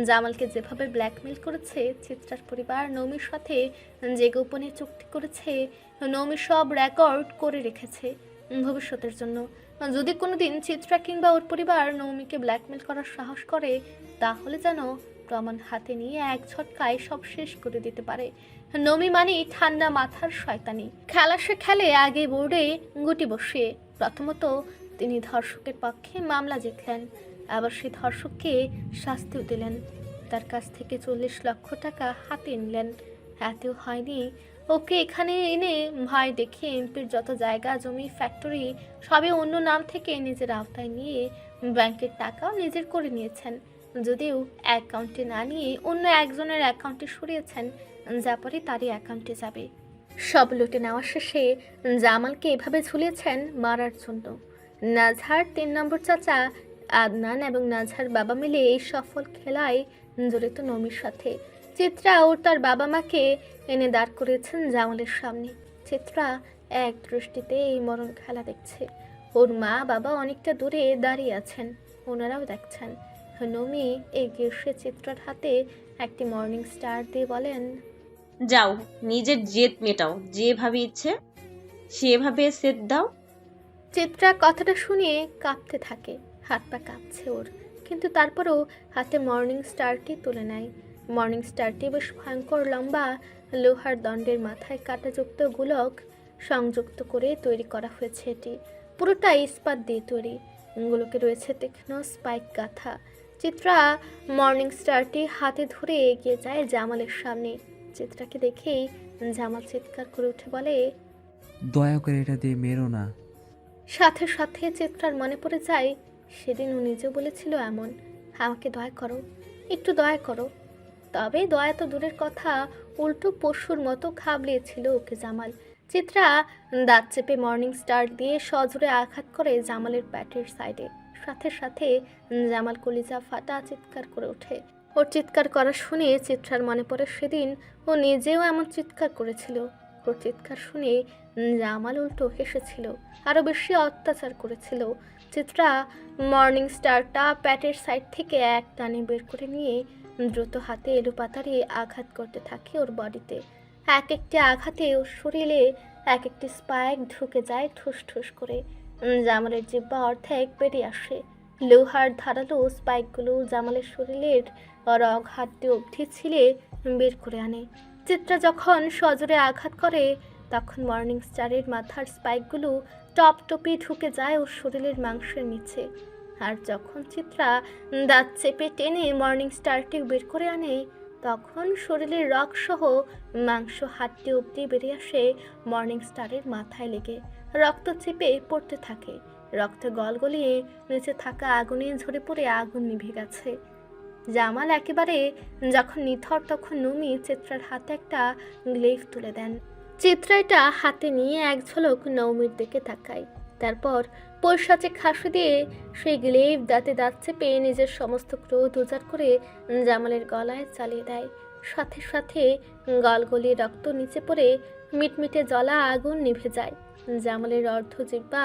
জামালকে যেভাবে ব্ল্যাকমেল করেছে, চিত্রার পরিবার নৌমির সাথে যে গোপনে চুক্তি করেছে, নৌমি সব রেকর্ড করে রেখেছে ভবিষ্যতের জন্য। যদি কোনোদিন চিত্রা কিংবা ওর পরিবার নৌমিকে ব্ল্যাকমেল করার সাহস করে, তাহলে যেন প্রমাণ হাতে নিয়ে এক ঝটকায় সব শেষ করে দিতে পারে। নৌমি মানে ঠান্ডা মাথার শয়তানি। খেলা সে খেলে আগে বোর্ডে গুটি বসিয়ে। প্রথমত তিনি ধর্ষকের পক্ষে মামলা জিতলেন, আবার সেই ধর্ষককে শাস্তিও দিলেন, তার কাছ থেকে 40 লক্ষ টাকা হাতে নিলেন। এতেও হয়নি, ওকে এখানে এনে ভয় দেখে এমপির যত জায়গা জমি ফ্যাক্টরি সবই অন্য নাম থেকে নিজের আওতায় নিয়ে ব্যাংকের টাকাও নিজের করে নিয়েছেন, যদিও অ্যাকাউন্টে না নিয়ে অন্য একজনের অ্যাকাউন্টে সরিয়েছেন, যা পরে তারই অ্যাকাউন্টে যাবে। সব লুটে নেওয়া শেষে জামালকে এভাবে ঝুলিয়েছেন মারার জন্য। নাজহার 3 নম্বর চাচা আদনান এবং নাজহার বাবা মিলে এই সফল খেলায় জড়িত নৌমির সাথে। চিত্রা ও তার বাবা মাকে এনে দাঁড় করেছেন জামালের সামনে। চিত্রা এক দৃষ্টিতে এই মরণ খেলা দেখছে। ওর মা বাবা অনেকটা দূরে দাঁড়িয়ে আছেন, ওনারাও দেখছেন। নৌমি এগিয়ে এসে চিত্রার হাতে একটি মর্নিং স্টার দিয়ে বলেন, যাও, নিজের জেদ মেটাও, যেভাবে ইচ্ছে সেভাবে সেট দাও। চিত্রা কথাটা শুনে কাঁপতে থাকে, হাত পা কাঁপছে ওর, কিন্তু তারপরও হাতে মর্নিং স্টারটি তুলে নেয়। মর্নিং স্টারটি বেশ ভয়ঙ্কর লম্বা লোহার দণ্ডের মাথায় কাঁটাযুক্ত গোলক সংযুক্ত করে তৈরি করা হয়েছে। এটি পুরোটাই ইস্পাত দিয়ে তৈরি, গোলকে রয়েছে তীক্ষ্ণ স্পাইক গাঁথা। চিত্রা মর্নিং স্টারটি হাতে ধরে এগিয়ে যায় জামালের সামনে। চিত্রাকে দেখেই জামাল চিৎকার করে উঠে বলে, দয়া করে এটা দিয়ে মেরো না। সাথে সাথে চিত্রার মনে পড়ে যায় সেদিন ও নিজে বলেছিল এমন, আমাকে দয়া করো, একটু দয়া করো। তবে দয়া তো দূরের কথা, উল্টো পশুর মতো খাবলিয়েছিল ওকে জামাল। চিত্রা দাঁত চেপে মর্নিং স্টার দিয়ে সজোরে আঘাত করে জামালের প্যাটের সাইডে। সাথে সাথে জামাল কলিজা ফাটা চিৎকার করে ওঠে। ওর চিৎকার করা শুনে চিত্রার মনে পড়ে সেদিন ও নিজেও এমন চিৎকার করেছিল। ওর চিৎকার শুনে জামাল উল্টো হেসেছিল, আরও বেশি অত্যাচার করেছিল। চিত্রা মর্নিং স্টারটা প্যাটের সাইড থেকে এক টানে বের করে নিয়ে দ্রুত হাতে এলোপাতাড়ি আঘাত করতে থাকে ওর বডিতে। এক একটি আঘাতে ওর শরীরে এক একটি স্পাইক ঢুকে যায় ঠুস ঠুস করে। জামালের জিহ্বা অর্ধেক বেরিয়ে আসে। লোহার ধারালো স্পাইকগুলো জামালের শরীরের রগ হাড্ডি অবধি ছিলে বের করে আনে। চিত্রা যখন সজোরে আঘাত করে তখন মর্নিং স্টারের মাথার স্পাইকগুলো টপ টপে ঢুকে যায় ওর শরীরের মাংসের নিচে। আর যখন চিত্রা দাঁত চেপে টেনে মর্নিং স্টারটি বের করে আনে তখন শরীরের রগসহ মাংস হাড্ডি অবধি বেরিয়ে আসে মর্নিং স্টারের মাথায় লেগে রক্ত চেপে পড়তে থাকে। রক্ত গলগলিয়ে নিচে থাকা আগুনে ঝরে পড়ে আগুন নিভে গেছে। জামাল একেবারে যখন নিথর তখন নমি চিত্রার হাতে একটা গ্লেভ তুলে দেন। চিত্রা এটা হাতে নিয়ে এক ঝলক নৌমির দিকে তাকায়, তারপর পৈশাচে খাসি দিয়ে সেই গ্লেভ দাঁতে দাঁত চেপে নিজের সমস্ত ক্রোধ উজাড় করে জামালের গলায় চালিয়ে দেয়। সাথে সাথে গলগলিয়ে রক্ত নিচে পড়ে মিটমিটে জ্বলা আগুন নিভে যায়। জামালের অর্ধ জিহ্বা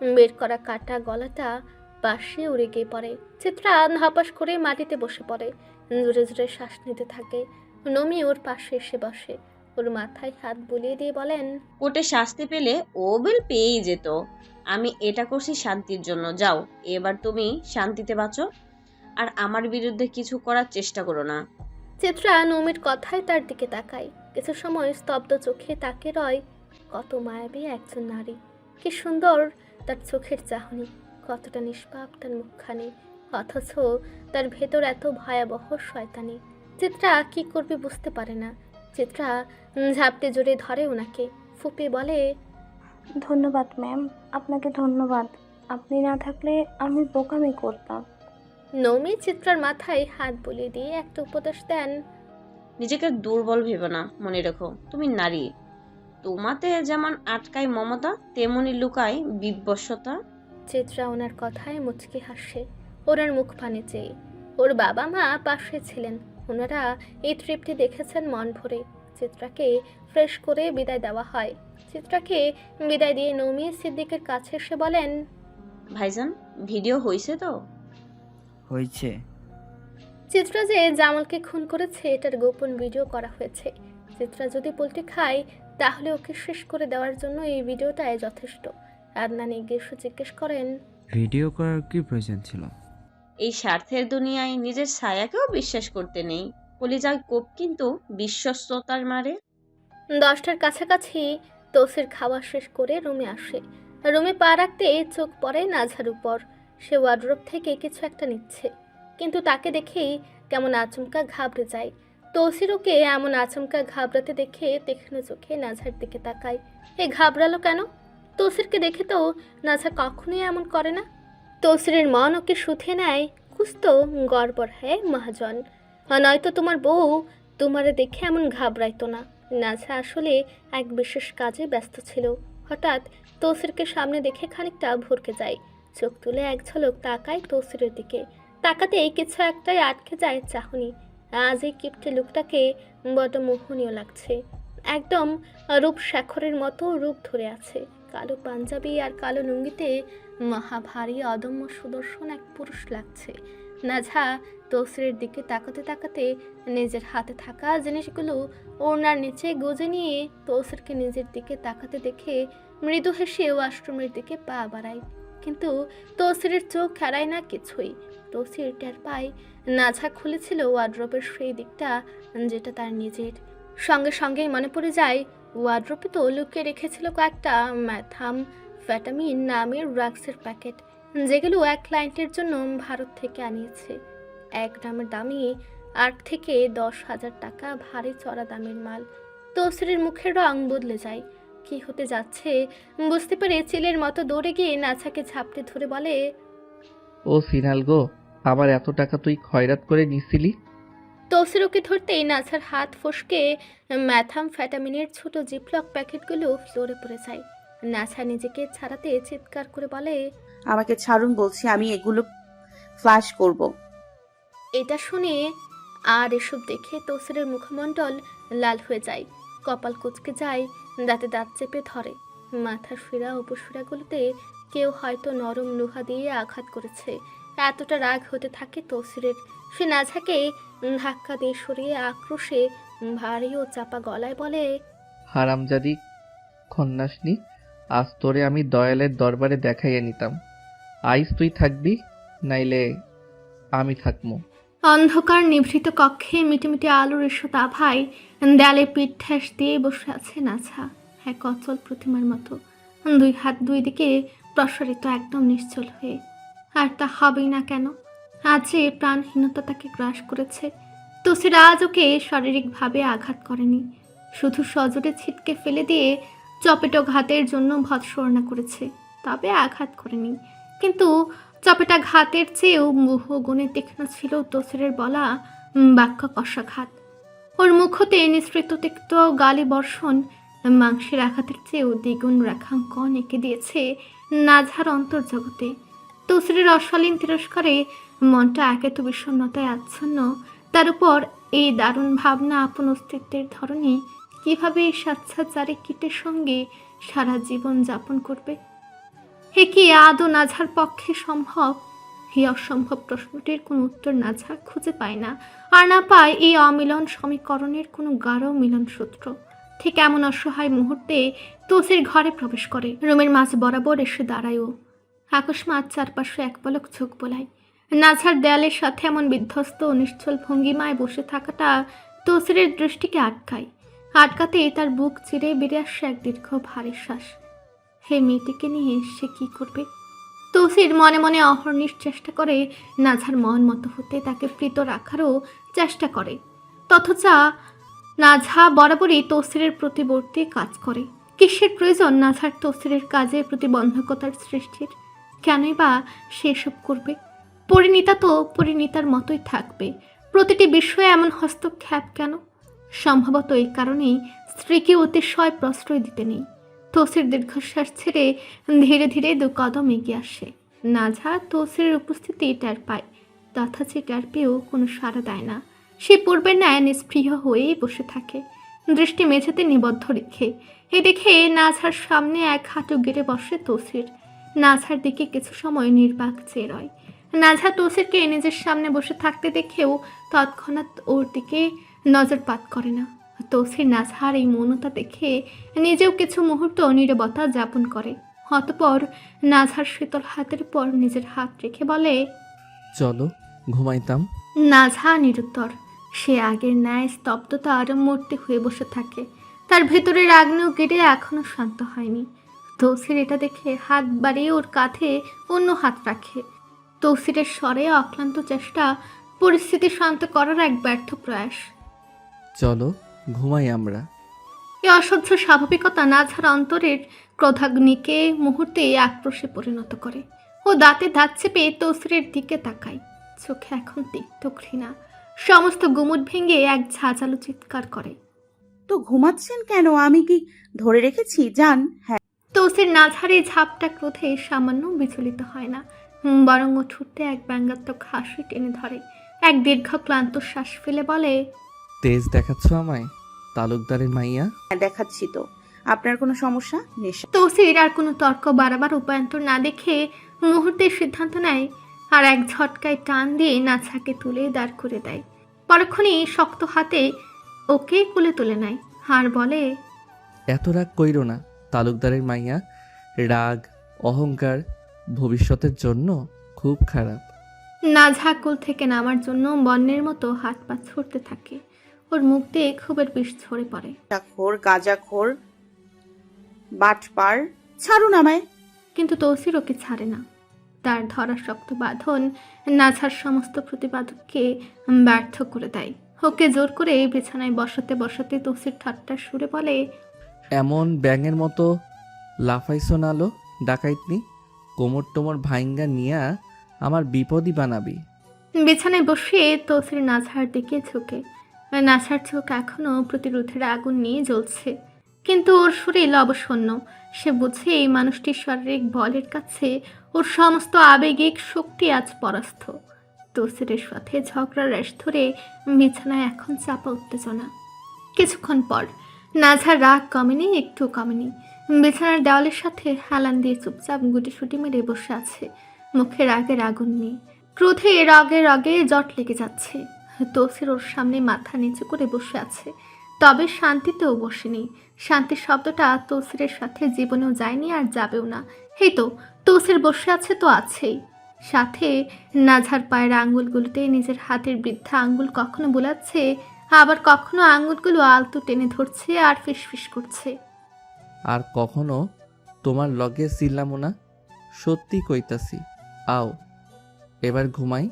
বের করা কাটা গলাটা পাশে উড়ে গিয়ে পড়ে। চিত্রা ধপাস করে মাটিতে বসে পড়ে, জোরে জোরে শ্বাস নিতে থাকে। নমি ওর পাশে এসে বসে, ওর মাথায় হাত বুলিয়ে দিয়ে বলেন, কোর্টে শাস্তি পেলে ও বেল পেয়েই যেত। আমি এটা করছি শান্তির জন্য। যাও, এবার তুমি শান্তিতে বাঁচো, আর আমার বিরুদ্ধে কিছু করার চেষ্টা করো না। চিত্রা নমির কথায় তার দিকে তাকায়। কিছু সময় স্তব্ধ চোখে তাকে রয়। কত মায়াবী একজন নারী, কি সুন্দর তার চোখের চাহনি, কতটা নিষ্পাপ তার মুখখানি, অথচ তার ভেতর এত ভয়াবহ শয়তানি। চিত্রা কি করবে বুঝতে পারে না। চিত্রা ঝাপটে জোরে ধরে ওনাকে, ফুপে বলে, ধন্যবাদ ম্যাম, আপনাকে ধন্যবাদ। আপনি না থাকলে আমি বোকামি করতাম। নমি চিত্রার মাথায় হাত বুলিয়ে দিয়ে একটা উপদেশ দেন, নিজেকে দুর্বল ভেবে না, মনে রেখো তুমি নারী। তোমাতে যেমন আটকায় মমতা, তেমনি লুকায় বিভৎসতা। চিত্রা ওনার কথায় মুচকি হাসে, ওনার মুখ পানে চেয়ে। ওর বাবা মা পাশে ছিলেন, ওনারা এই ট্রিপটি দেখেছেন মন ভরে। চিত্রাকে ফ্রেশ করে বিদায় দেওয়া হয়। চিত্রাকে বিদায় দিয়ে নমি সিদ্দিকের কাছে এসে বলেন, ভাইজান, ভিডিও হয়েছে তো? হয়েছে। চিত্রা যে জামালকে খুন করেছে এটার গোপন ভিডিও করা হয়েছে। চিত্রা যদি পোল্টে খায় তাহলে ওকে শেষ করে দেওয়ার জন্য এই ভিডিওটাই যথেষ্ট। আদনান এগিয়ে এসে জিজ্ঞেস করেন, ভিডিও করার কি প্রয়োজন ছিল? এই স্বার্থের দুনিয়ায় নিজের ছায়াকেও বিশ্বাস করতে নেই। কলিজায় কোপ কিন্তু বিশ্বস্ততার মারে। 10টার কাছাকাছি তোসের খাওয়া শেষ করে রুমে আসে। রুমে পা রাখতে চোখ পড়ে নাঝার উপর। সে ওয়ার্ডরোব থেকে কিছু একটা নিচ্ছে, কিন্তু তাকে দেখেই কেমন আচমকা ঘাবড়ে যায়। তৌসির ওকে এমন আচমকা ঘাবড়াতে দেখে তীক্ষ্ণ চোখে নাঝার দিকে তাকায়। এ ঘাবড়ালো কেন? তৌসিরকে দেখে তো নাঝা কখনোই এমন করে না। তৌসিরের মন ওকে শুথে নেয়, কুস্তো গড়বড় হ্যায় মহাজন, নয়তো তোমার বউ তোমারে দেখে এমন ঘাবড়াইতো না। নাঝা আসলে এক বিশেষ কাজে ব্যস্ত ছিল। হঠাৎ তৌসিরকে সামনে দেখে খানিকটা ভরকে যায়, চোখ তুলে এক ঝলক তাকায় তৌসিরের দিকে। তাকাতেই কিছু একটাই আটকে যায় চাহনি। আজ এই কিপ্টে লোকটাকে বড় মোহনীয় লাগছে, একদম রূপ শেখরের মতো রূপ ধরে আছে। কালো পাঞ্জাবি আর কালো লুঙ্গিতে মহাভারী অদম্য সুদর্শন এক পুরুষ লাগছে। নাঝা তৌসিরের দিকে তাকাতে তাকাতে নিজের হাতে থাকা জিনিসগুলো ওড়নার নিচে গুজে নিয়ে তৌসিরকে নিজের দিকে তাকাতে দেখে মৃদু হেসে ওয়াশরুমের দিকে পা বাড়ায়। কিন্তু তৌসিরের চোখ এড়ায় না কিছুই। তৌসির টের পায় নাঝা খুলেছিল ওয়ার্ড্রোবের সেই দিকটা যেটা তার নিজের। সঙ্গে সঙ্গেই মনে পড়ে যায় ওয়ার্ড্রোবে তো লুকিয়ে রেখেছিল কয়েকটা ম্যাথাম ফ্যাটামিন নামের ড্রাগসের প্যাকেট, যেগুলো এক ক্লায়েন্টের জন্য ভারত থেকে আনিয়েছে। 1 গ্রামের দামই 8 থেকে 10,000 টাকা, ভারী চড়া দামের মাল। তৌসিরের মুখের রং বদলে যায়। কি হতে যাচ্ছে বুঝতে পেরে চিলের মতো দৌড়ে গিয়ে নাছাকে ঝাপটে ধরে বলে, ও সিনাল গো, আমার এত টাকা তুই খয়রাত করে নিছিলি? তৌসির ওকে ধরতেই নাছার হাত ফসকে ম্যাথাম ফ্যাটামিনের ছোট জিপলক প্যাকেটগুলো ফ্লোরে পড়ে যায়। নাছা নিজেকে ছাড়াতে চিৎকার করে বলে, আমাকে ছাড়ুন বলছি, আমি এগুলো ফ্ল্যাশ করব। এটা শুনে আর এসব দেখে তৌসিরের মুখমণ্ডল লাল হয়ে যায়, কপাল কুঁচকে যায়, দাঁতে দাঁত চেপে ধরে। মাথার শিরা উপশিরাগুলোতে কেউ হয়তো নরম লোহা দিয়ে আঘাত করেছে। এতটা রাগ হতে থাকে তৌসিরের। সে নাঝাকে ধাক্কা দিয়ে সরিয়ে আক্রোশে ভারী ও চাপা গলায় বলে, হারামজাদি খন্নাসনি, আজ তোরে আমি দয়ালের দরবারে দেখাইয়া নিতাম। আইস তুই থাকবি, নাইলে আমি থাকবো। অন্ধকার নিভৃত কক্ষে মিটিমিটি আলোর এসো তাভায় দেয়ালে পিঠ ঠেস দিয়ে বসে আছে নাছা, এক অচল প্রতিমার মতো, 2 হাত 2 দিকে প্রসারিত, একদম নিশ্চল হয়ে। আর তা হবেই না কেন? আজ যে প্রাণহীনতা তাকে গ্রাস করেছে। তৌসির আজ ওকে শারীরিকভাবে আঘাত করেনি, শুধু সজোরে ছিটকে ফেলে দিয়ে চপেটো ঘাতের জন্য ভৎসনা করেছে, তবে আঘাত করেনি। কিন্তু চপেটা ঘাতের চেয়েও বহুগুণে তীক্ষ্ণ ছিল তৌসিরের বলা বাক্য কষাঘাত। ওর মুখ হতে নিঃসৃত তিক্ত গালি বর্ষণ মাংসের আঘাতের চেয়েও দ্বিগুণ রেখাঙ্কন এঁকে দিয়েছে নাঝার অন্তর্জগতে। তৌসিরের অশালীন তিরস্কারে মনটা এত বিষণ্ণতায় আচ্ছন্ন। তার উপর এই দারুণ ভাবনা আপন অস্তিত্বের ধরনে কিভাবে এই স্বেচ্ছাচারী কীটের সঙ্গে সারা জীবন যাপন করবে? হে কি আদৌ নাঝার পক্ষে সম্ভব? এই অসম্ভব প্রশ্নটির কোনো উত্তর নাঝা খুঁজে পায় না, আর না পায় এই অমিলন সমীকরণের কোনো গাঢ় মিলনসূত্র। ঠিক এমন অসহায় মুহূর্তে তৌসির ঘরে প্রবেশ করে। রুমের মাঝ বরাবর এসে দাঁড়ায় ও। আকস্মাৎ চারপাশে এক পলক চোখ বোলায়। নাঝার দেয়ালের সাথে এমন বিধ্বস্ত ও নিশ্চল ভঙ্গিমায় বসে থাকাটা তৌসিরের দৃষ্টিকে আটকাতেই তার বুক চিরে বেরিয়ে আসে এক দীর্ঘ ভারী শ্বাস। হে মেয়েটিকে নিয়ে সে কি করবে? তৌসির মনে মনে অহর্নিশ চেষ্টা করে নাঝার মন মতো হতে, তাকে প্রীত রাখারও চেষ্টা করে। অথচ নাঝা বরাবরই তৌসিরের প্রতিবর্তী কাজ করে। কিসের প্রয়োজন নাঝার তৌসিরের কাজে প্রতিবন্ধকতার সৃষ্টির? কেনই বা সে এসব করবে? পরিণীতা তো পরিণীতার মতোই থাকবে। প্রতিটি বিষয়ে এমন হস্তক্ষেপ কেন? সম্ভবত এই কারণেই স্ত্রীকে অতিশয় প্রশ্রয় দিতে নেই। তৌসির দীর্ঘশ্বাস ছেড়ে ধীরে ধীরে 2 কদম এগিয়ে আসে। নাঝা তৌসিরের উপস্থিতি টের পায়, তথাচি টের পেয়েও কোনো সাড়া দেয় না। সে পূর্বের ন্যায় নিস্পৃহ হয়েই বসে থাকে, দৃষ্টি মেঝেতে নিবদ্ধ রেখে। এ দেখে নাঝার সামনে এক হাঁটু গেড়ে বসে তৌসির। নাঝার দিকে কিছু সময় নির্বাক চেয়ে রয়। নাঝা তৌসিরকে নিজের সামনে বসে থাকতে দেখেও তৎক্ষণাৎ ওর দিকে নজরপাত করে না। তৌসির নাঝার এই মৌনতা দেখে নিজেও কিছু মুহূর্ত নীরবতা যাপন করে। অতঃপর নাঝার শীতল হাতের উপর নিজের হাত রেখে বলে, চলো ঘুমাইতাম। নাঝা নিরুত্তর। সে আগের ন্যায় স্তব্ধতার মূর্তি হয়ে বসে থাকে। তার ভেতরের আগ্নেয় গিরে এখনো শান্ত হয়নি। তৌসির এটা দেখে হাত বাড়িয়ে ওর কাঁধে অন্য হাত রাখে। তৌসিরের স্বরে অক্লান্ত চেষ্টা, পরিস্থিতি শান্ত করার এক ব্যর্থ প্রয়াস। চলো ঘুমাই আমরা। এই অসহ্য স্বাভাবিকতা নাঝার অন্তরের ক্রোধাগ্নিকে মুহূর্তে আক্রোশে পরিণত করে। ও দাঁতে দাঁত চেপে তৌসিরের দিকে তাকায়, চোখে এখন তিক্ত ঘৃণা। সমস্ত গুমুট ভেঙে এক ঝাঁঝালো চিৎকার করে। তো ঘুমাচ্ছেন কেন? আমি কি ধরে রেখেছি? যান। হ্যাঁ। তৌসির নাঝার এই ঝাপটা ক্রোধে সামান্য বিচলিত হয় না, বরং ও ঠুটে এক ব্যঙ্গাত্মক হাসি টেনে ধরে। এক দীর্ঘ ক্লান্ত শ্বাস ফেলে বলে, তেজ দেখাচ্ছ আমায়, তালুকদারের মাইয়া? হ্যাঁ, দেখাচ্ছি তো। আপনার কোনো সমস্যা? নেশা? তৌসির আর কোনো তর্ক বাড়াবার উপায়ন্তর না দেখে মুহূর্তে সিদ্ধান্ত নেয় আর এক ঝটকায় টান দিয়ে নাছাকে তুলে দাঁড় করে দেয়। পরক্ষণেই শক্ত হাতে ওকে কোলে তুলে নেয় আর বলে, এত রাগ কইরো না তালুকদারের মাইয়া। রাগ অহংকার ভবিষ্যতের জন্য খুব খারাপ। নাঝা কোল থেকে নামার জন্য বন্যের মতো হাত পা ছুটতে থাকে। ওর মুখ দিয়ে ক্ষোভের বিষ ঝরে পড়ে। খোর গাঁজাখোর বাটপার, ছাড়ুন আমায়। কিন্তু তৌসির ওকে ছাড়ে না। তার ধরা শক্ত বাঁধন নাঝার সমস্ত প্রতিবাদককে ব্যর্থ করে দেয়। ওকে জোর করে বিছানায় বসাতে বসাতে তৌসির ঠাট্টার সুরে বলে, এমন ব্যাঙের মতো লাফাইছো নালো ডাকাইতনি, কোমর টোমর ভাইঙ্গা নিয়া আমার বিপদই বানাবি। বিছানায় বসে তৌসির নাঝার দিকে ঝুঁকে। নাঝার চোখ এখনো প্রতিরোধের আগুন নিয়ে জ্বলছে, কিন্তু ওর শরীর অবসন্ন। সে বুঝে এই মানুষটির শারীরিক বলের কাছে ওর সমস্ত আবেগিক শক্তি আজ পরাস্ত। তৌসিরের সাথে ঝগড়ার রেশ ধরে বিছানায় এখন চাপা উত্তেজনা। কিছুক্ষণ পর নাঝার রাগ কমেনি, একটু কমেনি। বিছানার দেওয়ালের সাথে হেলান দিয়ে চুপচাপ গুটিসুটি মেরে বসে আছে, মুখে রাগের আগুন নেই। ক্রোধে রাগে রাগে জট লেগে যাচ্ছে। তৌসির ওর সামনে মাথা নিচু করে বসে আছে, তবে শান্তিতেও বসেনি। শান্তির শব্দটা তৌসিরের সাথে জীবনেও যায়নি আর যাবেও না। এই তো তৌসির বসে আছে তো আছেই, সাথে নাঝার পায়ের আঙ্গুলগুলোতে নিজের হাতের বৃদ্ধা আঙ্গুল কখনো বোলাচ্ছে, আবার কখনো আঙ্গুলগুলো আলতো টেনে ধরছে আর ফিসফিস করছে। আর কখনো তোমার লগে ছিলামও না, সত্যি কইতাছি। আও এবার ঘুমাই।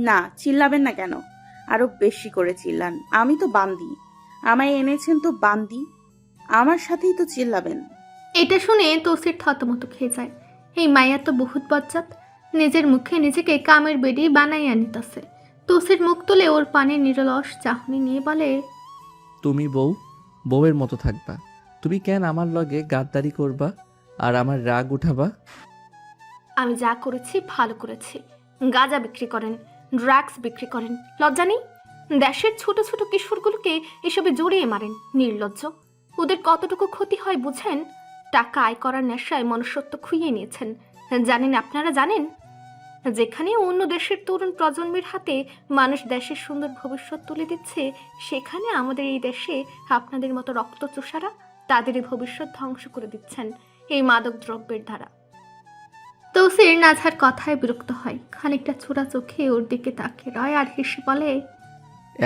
না, চিল্লাবেন না কেন? আরো বেশি করে চিল্লান। আমি তো বান্দি, আমায় এনেছেন তো বান্দি, আমার সাথেই তো চিল্লাবেন। এটা শুনে তৌসির থতমত খেয়ে যায়। এই মাইয়া তো বহুত বজ্জাত, নিজের মুখে নিজেকে কামের বেডি বানাইয়া নিতেছে। তৌসির মুখ তুলে ওর পানে নিরলস চাহনি নিয়ে বলে, তুমি বউয়ের মতো থাকবা। তুমি কেন আমার লগে গাদ্দারি করবা আর আমার রাগ উঠাবা? আমি যা করেছি ভালো করেছি। গাঁজা বিক্রি করেন, ড্রাগস বিক্রি করেন, লজ্জা নেই? দেশের ছোট ছোট কিশোরগুলোকে এসবে জড়িয়ে মারেন, নির্লজ্জ। ওদের কতটুকু ক্ষতি হয় বুঝেন? টাকা আয় করার নেশায় মনুষ্যত্ব খুইয়ে নিয়েছেন। জানেন, আপনারা জানেন? যেখানে অন্য দেশের তরুণ প্রজন্মের হাতে মানুষ দেশের সুন্দর ভবিষ্যৎ তুলে দিচ্ছে, সেখানে আমাদের এই দেশে আপনাদের মতো রক্তচোষারা তাদেরই ভবিষ্যৎ ধ্বংস করে দিচ্ছেন এই মাদক দ্রব্যের দ্বারা। তৌসির নাঝার কথায় বিরক্ত হয়, খানিকটা ছোড়া চোখে ওর দিকে তাকিয়ে রয় আর হেসে বলে,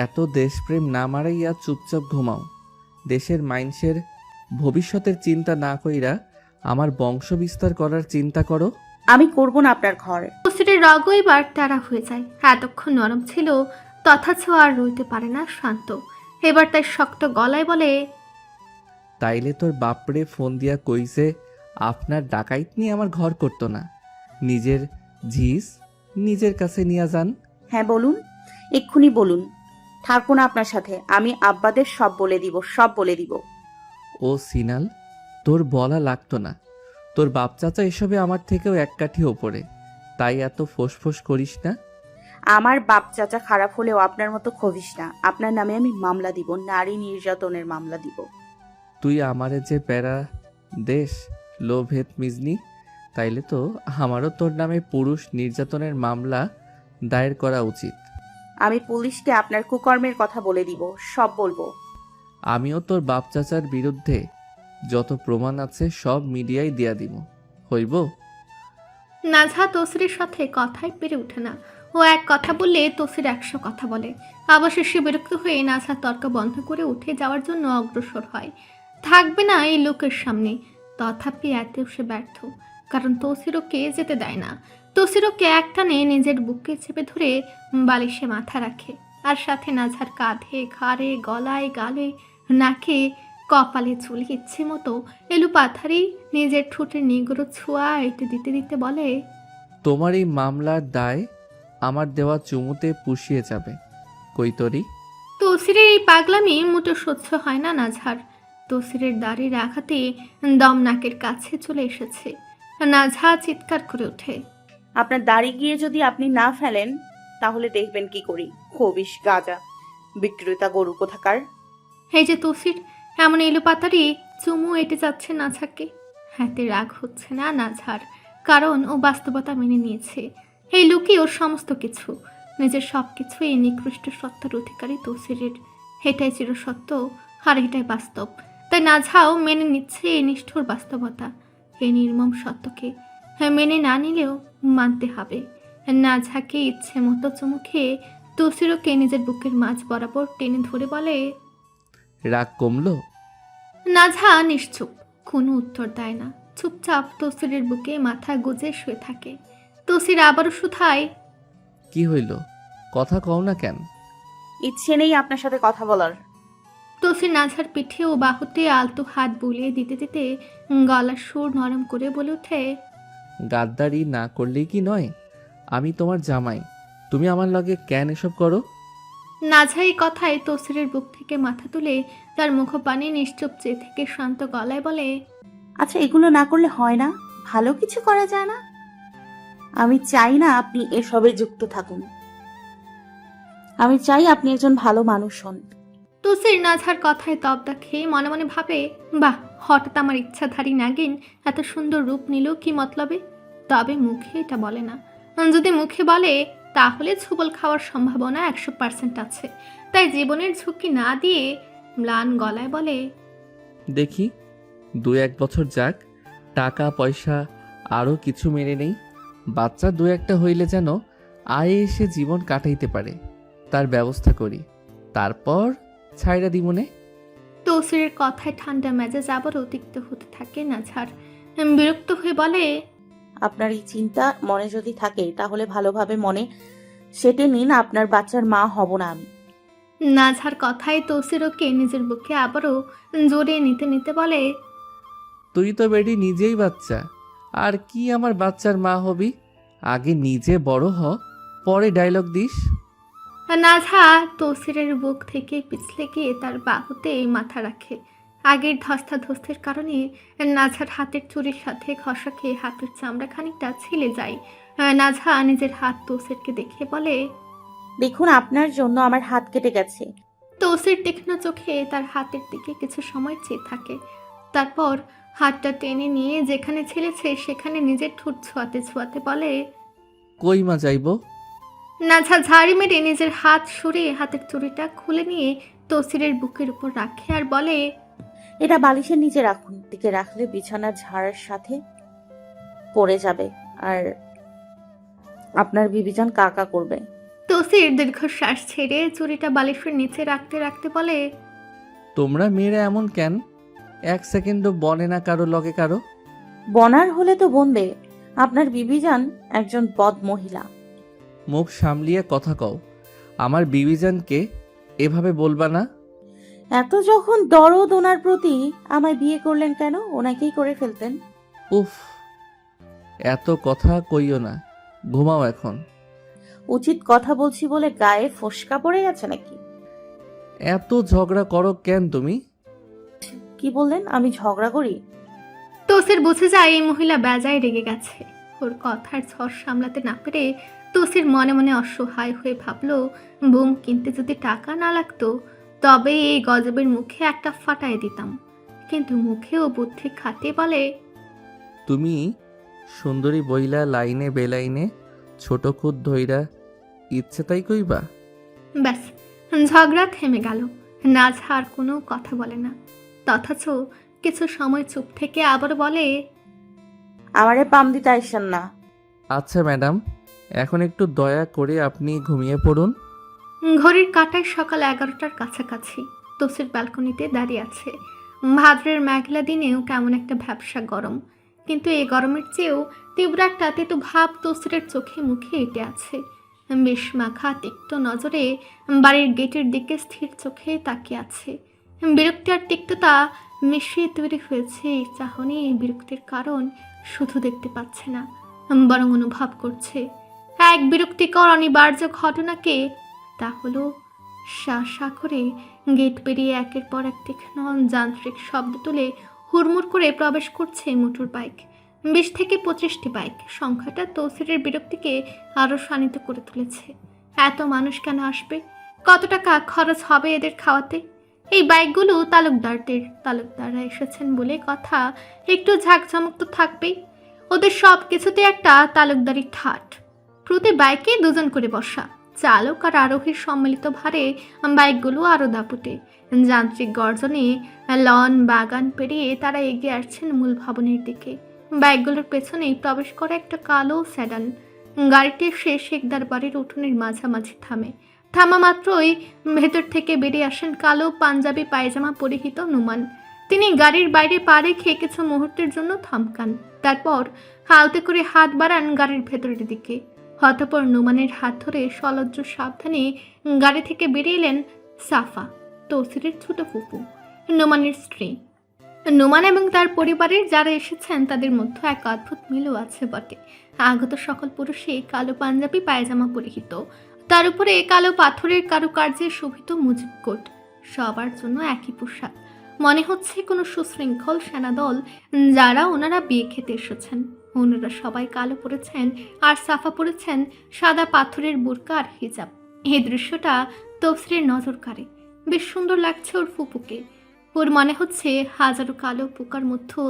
এত দেশপ্রেম না মারাইয়া চুপচাপ ঘুমাও। দেশের মাইন্সের ভবিষ্যতের চিন্তা না কইরা আমার বংশ বিস্তার করার চিন্তা করো। আমি করব না আপনার ঘর। তৌসিরের রাগও এবার তারা হয়ে যায়। এতক্ষণ নরম ছিল, তথাচ আর রইতে পারে না শান্ত। এবার তাই শক্ত গলায় বলে, তাইলে তোর বাপরে ফোন দিয়া কইছে আপনার ডাকাইত নিয়ে আমার ঘর করতো না, নিজের ঝিস নিজের কাছে নিয়ে যান। হ্যাঁ বলুন, এক্ষুনি বলুন। থাকবো না আপনার সাথে। আমি আব্বাদের সব বলে দিব, সব বলে দিব। ও সিনাল, তোর বলা লাগতো না। তোর বাপ চাচা এসবে আমার থেকেও এক কাঠি ওপরে, তাই এত ফোঁস করিস না। আমার বাপ চাচা খারাপ হলেও আপনার মতো খবিস না। আপনার নামে আমি মামলা দিব, নারী নির্যাতনের মামলা দিব। তুই আমারে যে প্যারা দেশ লোভেত মিজনি, তাইলে তো আমারও তোর নামে পুরুষ নির্যাতনের মামলা দায়ের করা উচিত। আমি পুলিশকে আপনার কুকর্মের কথা বলে দিব, সব বলবো। আমিও তোর বাপ চাচার বিরুদ্ধে যত প্রমাণ আছে সব মিডিয়ায় দিয়া দিব, হইব? নাঝা তৌসিরের সাথে কথাই পেরে ওঠে না। ও এক কথা বললে তৌসির 100 কথা বলে। অবশেষে বিরক্ত হয়ে নাঝা তর্ক বন্ধ করে উঠে যাওয়ার জন্য অগ্রসর হয়। থাকবে না এই লোকের সামনে, তথাপি এতেও সে ব্যর্থ, কারণ তৌসির ওকে যেতে দেয় না। তৌসির ওকে একটানে নিজের বুকে চেপে ধরে বালিশে মাথা রাখে, আর সাথে নাঝার কাঁধে, ঘাড়ে, গলায়, গালে, নাকে, কপালে চুলে ইচ্ছে মতো এলু পাথারি নিজের ঠোঁটের নিগড় ছোঁয়া এঁটে দিতে দিতে বলে, তোমার এই মামলার দায় আমার দেওয়া চুমুতে পুষিয়ে যাবে। কৈতরি। তৌসিরের এই পাগলামি মোটো সহ্য হয় না নাঝার। তৌসিরের দাড়ি রাখাতে দম নাকের কাছে চলে এসেছে। নাঝা চিৎকার করে ওঠে, আপনার দাড়ি গিয়ে যদি আপনি না ফেলেন তাহলে দেখবেন কি করি। খবিস গাজা বিক্রেতা গরু কোথাকার। এই যে তৌসির এমন এলো পাতারি চুমু এঁটে যাচ্ছে নাঝাকে। হাতে রাগ হচ্ছে না নাঝার, কারণ ও বাস্তবতা মেনে নিয়েছে। এই লুকই ওর সমস্ত কিছু। নিজের সব কিছু এই নিকৃষ্ট সত্তার অধিকারী তৌসিরের। এটাই চিরসত্য, আর এটাই বাস্তব। তাই নাঝাও মেনে নিচ্ছে এই নিষ্ঠুর বাস্তবতা, এই নির্মম সত্যকে। মেনে না নিলেও মানতে হবে। নাঝাকে ইচ্ছে মতো চুমু খেয়ে তৌসিরকে নিজের বুকের মাঝ বরাবর টেনে ধরে বলে, রাগ কমলো? নাঝা নিশ্চুপ, কোনো উত্তর দেয় না। চুপচাপ তৌসিরের বুকে মাথা গুজে শুয়ে থাকে। তৌসির আবারও শুধায়, কি হইল? কথা কও না কেন? ইচ্ছে নেই আপনার সাথে কথা বলার। তৌসির নাঝার পিঠে ও বাহুতে আলতো হাত বুলিয়ে দিতে দিতে গলার সুর নরম করে বলে ওঠে, গাদ্দারি না করলেই কি নয়? আমি তোমার জামাই, তুমি আমার লগে কেন এসব করো? নাঝা এই কথায় তৌসিরের বুক থেকে মাথা তুলে তার মুখপানে নিশ্চুপ চেয়ে থেকে শান্ত গলায় বলে, আচ্ছা, এগুলো না করলে হয় না? ভালো কিছু করা যায় না? আমি চাই না আপনি এসবে যুক্ত থাকুন। আমি চাই আপনি একজন ভালো মানুষ হন। তৌসির নাঝার কথায় তবদা খেয়ে মনে মনে ভাবে, বাহ, হঠাৎ আমার ইচ্ছাধারী নাগিন এত সুন্দর রূপ নিল কি মতলবে? তবে মুখে এটা বলে না। যদি মুখে বলে তাহলে ছুবল খাওয়ার সম্ভাবনা 100% আছে। তাই জীবনের ঝুঁকি না দিয়ে ম্লান গলায় বলে, দেখি 2-1 বছর যাক, টাকা পয়সা আরও কিছু মেনে নেই। বাচ্চা 2-1টা হইলে যেন আয়ে এসে জীবন কাটাইতে পারে, তার ব্যবস্থা করি। তারপর ছাইরা দিমনে। তৌসিরের কথায় ঠান্ডা মেজাজ আবার অতিক্ত হতে থাকে নাঝার। বিরক্ত হয়ে বলে, আপনার এই চিন্তা মনে যদি থাকে তাহলে ভালোভাবে মনে সেটে নিন, আপনার বাচ্চার মা হব না আমি। নাঝার কথায় তৌসিরকে নিজের বুকে আবারও জড়িয়ে নিতে নিতে বলে, তুই তো বেডি নিজেই বাচ্চা, আর কি আমার বাচ্চার মা হবি? আগে নিজে বড় হ, পরে ডায়লগ দিস। নাঝা তৌসিরের বুক থেকে পিছলে গিয়ে তার বাহুতে মাথা রাখে। আগের ধস্তাধস্তির কারণে নাঝার হাতের চুরির সাথে ঘষা খেয়ে হাতের চামড়া খানিকটা ছিলে যায়। নাঝা নিজের হাত তৌসিরকে দেখে বলে, দেখুন, আপনার জন্য আমার হাত কেটে গেছে। তৌসির তীক্ষ্ণ চোখে তার হাতের দিকে কিছু সময় চেয়ে থাকে। তারপর হাতটা টেনে নিয়ে যেখানে ছেড়েছে সেখানে নিজের ঠোঁট ছোঁয়াতে ছোঁয়াতে বলে, কই মা যাইব? নাঝা ঝাড়ি মেরে নিজের হাত সরিয়ে হাতের চুড়িটা খুলে নিয়ে তৌসিরের বুকের উপর রাখে আর বলে, এটা বালিশের নিচে রাখুন। দিকে রাখলে বিছানা ঝাড়ার সাথে পড়ে যাবে আর আপনার বিবিজান কাকা করবে। তৌসির দীর্ঘশ্বাস ছেড়ে চুড়িটা বালিশের নিচে রাখতে রাখতে বলে, তোমরা মেয়েরা এমন কেন? 1 সেকেন্ডও বনে না কারো লগে কারো। বনার হলে তো বনবে। আপনার বিবিজান একজন বদ মহিলা। মুখ সামলিয়ে কথা কও। আমার বিবিজানকে এভাবে বলবা না। এত যখন দরদ ওনার প্রতি, আমায় বিয়ে করলেন কেন? ওনাকেই করে ফেলতেন। উফ, এত কথা কইও না, ঘুমাও এখন। উচিত কথা বলছি বলে গায়ে ফোসকা পড়ে গেছে নাকি? এত ঝগড়া করো কেন তুমি? কি বললেন? আমি ঝগড়া করি? তৌসির বুঝে যায় এই মহিলা বেজায় রেগে গেছে। ওর কথার ঝড় সামলাতে না পেরে তৌসির মনে মনে অসহায় হয়ে ভাবলো, বোম কিনতে যদি টাকা না লাগতো তবে এই গজবের মুখে একটা ফাটায় দিতাম। কিন্তু মুখেও বুদ্ধি খাটিয়ে বলে, তুমি সুন্দরী বইলা লাইনে বেলাইনে ছোট খুদ ধইরা ইচ্ছে তাই কইবা? ব্যাস, ঝগড়া থেমে গেল। নাঝা আর কোনো কথা বলে না, তথাচ কিছু সময় চুপ থেকে আবার বলে, আমারে পাম দিতে আইসেন না। আচ্ছা ম্যাডাম, এখন একটু দয়া করে আপনি ঘুমিয়ে পড়ুন। ঘড়ির কাঁটায় সকাল 11টার কাছাকাছি। তৌসির ব্যালকনিতে দাঁড়িয়ে আছে। ভাদ্রের মেঘলা দিনেও কেমন একটা ভ্যাপসা গরম, কিন্তু এই গরমের চেয়েও তীব্র একটা তেতো ভাব তৌসিরের চোখে মুখে এঁটে আছে। বেশ মাখা তিক্ত নজরে বাড়ির গেটের দিকে স্থির চোখে তাকিয়ে আছে। বিরক্তি আর তিক্ততা মিশিয়ে তৈরি হয়েছে এই চাহনি। এই বিরক্তির কারণ শুধু দেখতে পাচ্ছে না, বরং অনুভব করছে এক বিরক্তিকর অনিবার্য ঘটনাকে। তা হলো শা শা করে গেট পেরিয়ে একের পর এক তীক্ষ্ণ যান্ত্রিক শব্দ তুলে হুড়মুড় করে প্রবেশ করছে মোটর বাইক। 20 থেকে 25টি বাইক। সংখ্যাটা তৌসিরের বিরক্তিকে আরও শানিত করে তুলেছে। এত মানুষ কেন আসবে? কত টাকা খরচ হবে এদের খাওয়াতে? এই বাইকগুলো তালুকদারদের। তালুকদাররা এসেছেন বলে কথা, একটু ঝাঁকঝমক তো থাকবেই। ওদের সব কিছুতে একটা তালুকদারি ঠাট। প্রতি বাইকে দুজন করে বসা, চালক আর আরোহীর সম্মিলিত ভারে বাইকগুলো আরো দাপুটে। যান্ত্রিক গর্জনে লন বাগান পেরিয়ে তারা এগিয়ে আসছেন মূল ভবনের দিকে। বাইকগুলোর পেছনেই প্রবেশ করে একটা কালো সেডান। গাড়িটি এসে শেখদার বাড়ির উঠোনের মাঝামাঝি থামে। থামা মাত্রই ভেতর থেকে বেরিয়ে আসেন কালো পাঞ্জাবি পায়জামা পরিহিত নুমান। তিনি গাড়ির বাইরে পা রেখে কিছু মুহূর্তের জন্য থমকান, তারপর হালতে করে হাত বাড়ান গাড়ির ভেতরের দিকে। হতপর নুমানের হাত ধরে সলজ্জ সাবধানে গাড়ি থেকে বেরিয়ে এলেন সাফা, তৌসিরের ছোট ফুপু, নুমানের স্ত্রী। নুমান এবং তার পরিবারের যারা এসেছেন তাদের মধ্যে এক অদ্ভুত মিলও আছে বটে। আগত সকল পুরুষই কালো পাঞ্জাবি পায়জামা পরিহিত, তার উপরে কালো পাথরের কারুকার্যে শোভিত মুজিব কোট। সবার জন্য একই পোশাক, মনে হচ্ছে কোনো সুশৃঙ্খল সেনাদল যারা ওনারা বিয়ে খেতে এসেছেন। ওনারা সবাই কালো পরেছেন আর সাফা পরেছেন সাদা পাথরের বুরকা আর হিজাব। এই দৃশ্যটা তফসিরের নজর কাড়ে। বেশ সুন্দর লাগছে ওর ফুপুকে। ওর মনে হচ্ছে হাজারো কালো পোকার মধ্যে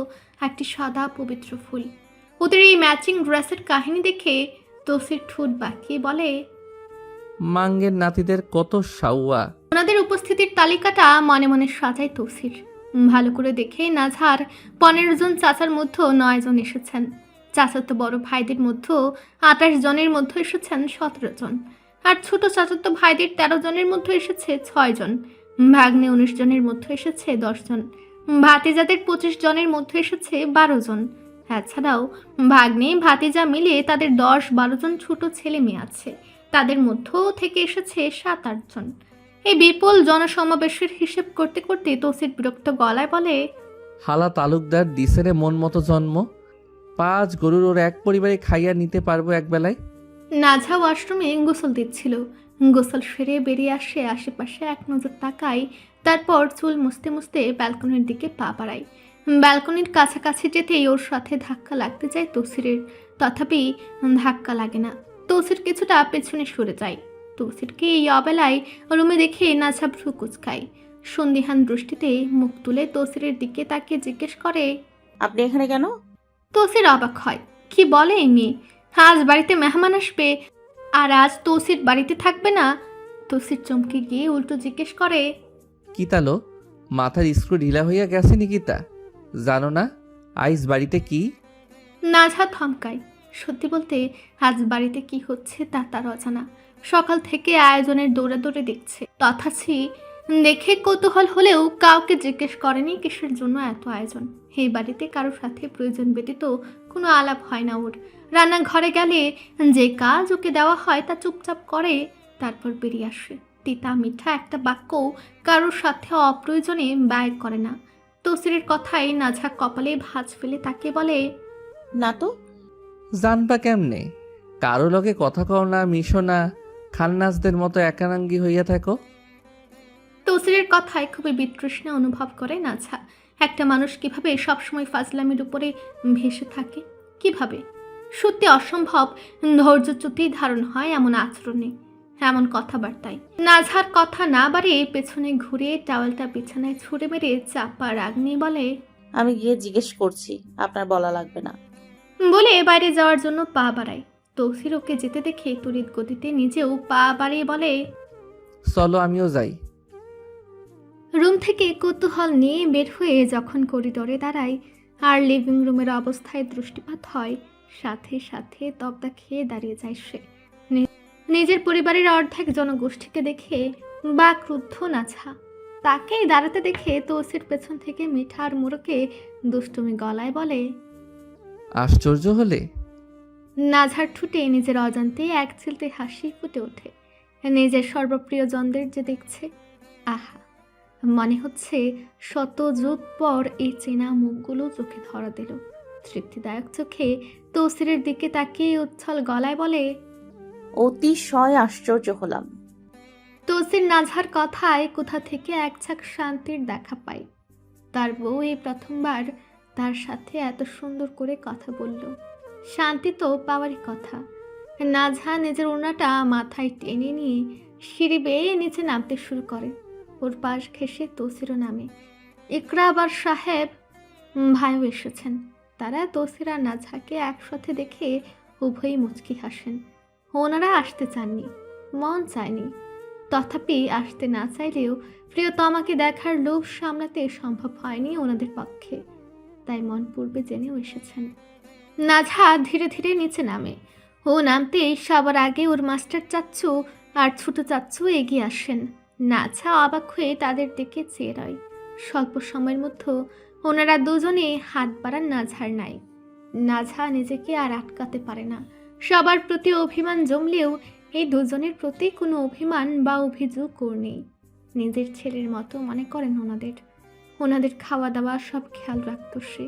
একটি সাদা পবিত্র ফুল। ওদের এই ম্যাচিং ড্রেসের কাহিনী দেখে তফসির ঠোঁট বাঁকিয়ে বলে, মাঙ্গের নাতিদের কত সাউয়া। ওনাদের উপস্থিতির তালিকাটা মনে মনে সাজায় তৌসির। ভালো করে দেখে নাঝার 15 জন চাচার মধ্যে 9 জন এসেছেন। চাচাতো বড় ভাইদের মধ্যে 28 জনের মধ্যে এসেছেন 17 জন, আর ছোট চাচাতো ভাইদের 13 জনের মধ্যে এসেছে 6 জন। ভাগ্নে 19 জনের মধ্যে এসেছে 10 জন। ভাতিজাদের 25 জনের মধ্যে এসেছে 12 জন। এছাড়াও ভাগ্নে ভাতিজা মিলিয়ে তাদের 10-12 জন ছোট ছেলে মেয়ে আছে। তাদের মধ্যেও থেকে এসেছে 7-8 জন। এই বিপুল জনসমাবেশের হিসেব করতে করতে তৌসির বিরক্ত গলায় বলে, হালা তালুকদার দিসেরে মন মতো জন্ম, 5 গরুর ওর এক পরিবারে খাইয়া নিতে পারবো এক বেলায়। নাঝা ওয়াশরুমে গোসল দিচ্ছিল। গোসল সেরে বেরিয়ে আসে, আশেপাশে এক নজর তাকায়, তারপর চুল মুছতে মুছতে ব্যালকনির দিকে পা বাড়ায়। ব্যালকনির কাছাকাছি যেতেই ওর সাথে ধাক্কা লাগতে যায় তৌসিরের, তথাপি ধাক্কা লাগে না। তৌসির কিছুটা পেছনে সরে যায়। তৌসিরকে এই অবেলায় রুমে দেখে নাঝা ভ্রু কুচকায়। সন্দিহান দৃষ্টিতে মুখ তুলে তৌসিরের দিকে তাকিয়ে জিজ্ঞেস করে, আপনি এখানে কেন? তৌসির অবাক হয়। কি বলে এই মেয়ে? আজ বাড়িতে মেহমান আসবে আর আজ তৌসির বাড়িতে থাকবে না? তৌসির চমকে গিয়ে উল্টো জিজ্ঞেস করে, কি তালো, মাথার স্ক্রু ঢিলা হইয়া গেছে নাকি তা জানো না? আইস বাড়িতে কি? নাঝা থমকায়। সত্যি বলতে আজ বাড়িতে কি হচ্ছে তা তার অজানা। সকাল থেকে আয়োজনের দৌড়ে দেখছে, তথাপি দেখে কৌতূহল হলেও কাউকে জিজ্ঞেস করেনি কিসের জন্য এত আয়োজন। এই বাড়িতে কারোর সাথে প্রয়োজন ব্যতীত কোনো আলাপ হয় না ওর। রান্নাঘরে গেলে যে কাজ ওকে দেওয়া হয় তা চুপচাপ করে, তারপর বেরিয়ে আসে। তিতা মিঠা একটা বাক্যও কারোর সাথে অপ্রয়োজনে ব্যয় করে না। তৌসিরের কথাই নাঝা কপালে ভাঁজ ফেলে তাকে বলে, না তো। জানবা কেমনে? কারো লগে কথা কও না, মিশো না, খান্নাসদের মতো একানাঙ্গী হইয়া থাকো। তৌসিরের কথায় খুবই বিতৃষ্ণা অনুভব করে নাঝা। একটা মানুষ কিভাবে সবসময় ফাজলামির উপরে ভেসে থাকে? কিভাবে? সত্যি অসম্ভব ধৈর্যচ্যুতি ধারণ হয় এমন আচরণে, এমন কথাবার্তায়। নাঝার কথা না বাড়িয়ে পেছনে ঘুরে টাওয়ালটা বিছানায় ছুঁড়ে মেরে চাপা রাগ নিয়ে বলে, আমি গিয়ে জিজ্ঞেস করছি, আপনার বলা লাগবে না। বলে বাইরে যাওয়ার জন্য পা বাড়ায়। তৌসির ওকে যেতে দেখে তড়িৎ গতিতে নিজেও পা বাড়িয়ে বলে, চলো আমিও যাই। রুম থেকে কৌতূহল নিয়ে বের হয়ে যখন করিডোরে দাঁড়ায় আর লিভিং রুমের অবস্থায় দৃষ্টিপাত হয়, সাথে সাথে তবদা খেয়ে দাঁড়িয়ে যায় সে। নিজের পরিবারের অর্ধেক জনগোষ্ঠীকে দেখে বা ক্রুদ্ধ নাঝা। তাকেই দাঁড়াতে দেখে তৌসির পেছন থেকে মিঠার মুরকে দুষ্টুমি গলায় বলে, আশ্চর্য হলে? নাঝার ঠুটে নিজের অজান্তে এক চিলতে হাসি ফুটে ওঠে। নিজের সর্বপ্রিয় জনদের যে দেখছে, আহা, মনে হচ্ছে শত যুগ পর এই চেনা মুখগুলো চোখে ধরা দিল। তৃপ্তিদায়ক চোখে তৌসিরের দিকে তাকিয়ে উচ্ছল গলায় বলে, অতিশয় আশ্চর্য হলাম। তৌসির নাঝার কথায় কোথা থেকে এক ঝাঁক শান্তির দেখা পায়। তার বউ এই প্রথমবার তার সাথে এত সুন্দর করে কথা বলল। শান্তি তো পাওয়ারই কথা। নাঝা নিজের ওড়নাটা মাথায় টেনে নিয়ে সিঁড়ি বেয়ে নিচে নামতে শুরু করে। ওর পাশ ঘেঁষে তৌসিরও নামে। ইকরা আবার সাহেব ভাইও এসেছেন। তারা তৌসির আর নাঝাকে একসাথে দেখে উভয়ই মুচকি হাসেন। ওনারা আসতে চাননি, মন চায়নি। তথাপি আসতে না চাইলেও প্রিয়তমাকে দেখার লোভ সামলাতে সম্ভব হয়নি ওনাদের পক্ষে, তাই মন পূর্বে জেনেও এসেছেন। নাজহা ধীরে ধীরে নিচে নামে। ও নামতেই সবার আগে ওর মাস্টার চাচ্চু আর ছোট চাচ্চু এগিয়ে আসেন। নাজহা অবাক হয়ে তাদের দিকে চেয়ে রয়। স্বল্প সময়ের মধ্যে ওনারা দুজনে হাত বাড়ান নাজহার নাই। নাজহা নিজেকে আর আটকাতে পারে না। সবার প্রতি অভিমান জমলেও এই দুজনের প্রতি কোনো অভিমান বা অভিযোগ নেই। নিজের ছেলের মতো মনে করেন ওনাদের খাওয়া দাওয়া সব খেয়াল রাখত সে।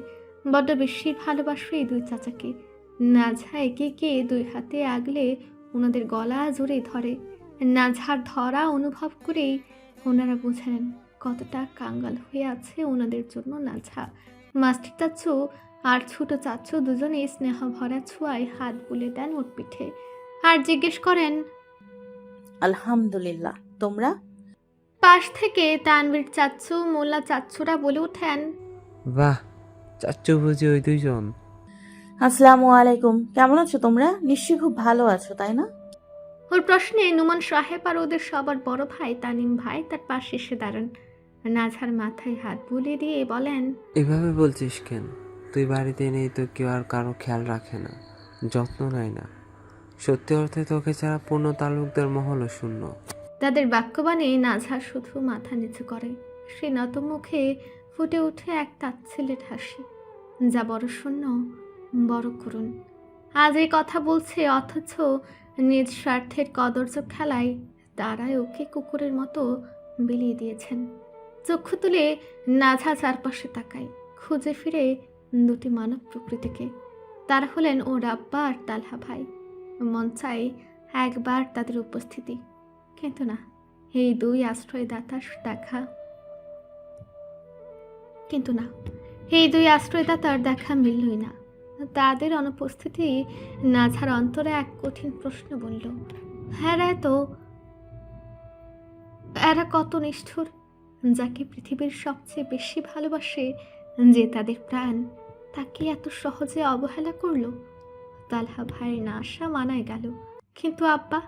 বড্ড বেশি ভালোবাসে এই দুই চাচাকে। নাজহা একে কে দুই হাতে আগলে ওনাদের গলা জোরে ধরে। নাজহার ধরা অনুভব করেই ওনারা বোঝেন কতটা কাঙ্গাল হয়ে আছে ওনাদের জন্য নাজহা। মাস্টার চাচ্চু আর ছোট চাচ্চু দুজনে স্নেহ ভরা ছোঁয়ায় হাত বুলে দেন ওর পিঠে আর জিজ্ঞেস করেন, আলহামদুলিল্লাহ। তোমরা? পাশ থেকে তানভীর চাচ্চু, মোল্লা চাচ্চুরা বলে ওঠেন, বাহ, চাচ্চু বুঝি ওই দুইজন? আসসালামু আলাইকুম। কেমন আছো তোমরা? নিশ্চয়ই খুব ভালো আছো, তাই না? ওর প্রশ্নে নুমান সাহেব আর ওদের সবার বড় ভাই তানিম ভাই তার পাশে এসে দাঁড়ান। নাজহার মাথায় হাত বুলিয়ে দিয়ে বলেন, এভাবে বলছিস কেন? তুই বাড়িতে নেই তো কেউ আর কারো খেয়াল রাখে না, যত্ন নেয় না। সত্যি অর্থে তোকে ছাড়া পূর্ণ তালুকদার মহলও শূন্য। তাদের বাক্যবাণে নাজহা শুধু মাথা নিচু করে। সে নত মুখে ফুটে ওঠে এক তাচ্ছিল্যের হাসি, যা বড় শূন্য, বড় করুণ। আজ এই কথা বলছে অথচ নিজ স্বার্থের কদর্য খেলায় তারাই ওকে কুকুরের মতো বিলিয়ে দিয়েছেন। চক্ষু তুলে নাজহা চারপাশে তাকায়, খুঁজে ফিরে দুটি মানব প্রকৃতিকে। তারা হলেন ওর আব্বা আর তালহা ভাই। মন চাই একবার তাদের উপস্থিতি, কিন্তু না, এই দুই আশ্রয়দাতার দেখা মিললই না। তাদের অনুপস্থিতি নাজহার অন্তরে এক কঠিন প্রশ্ন বলল, এরা কত নিষ্ঠুর, যাকে পৃথিবীর সবচেয়ে বেশি ভালোবাসে, যে তাদের প্রাণ, তাকে এত সহজে অবহেলা করলো। তালহা ভাইয়ের না আসা মানায় গেল, কিন্তু আব্বা,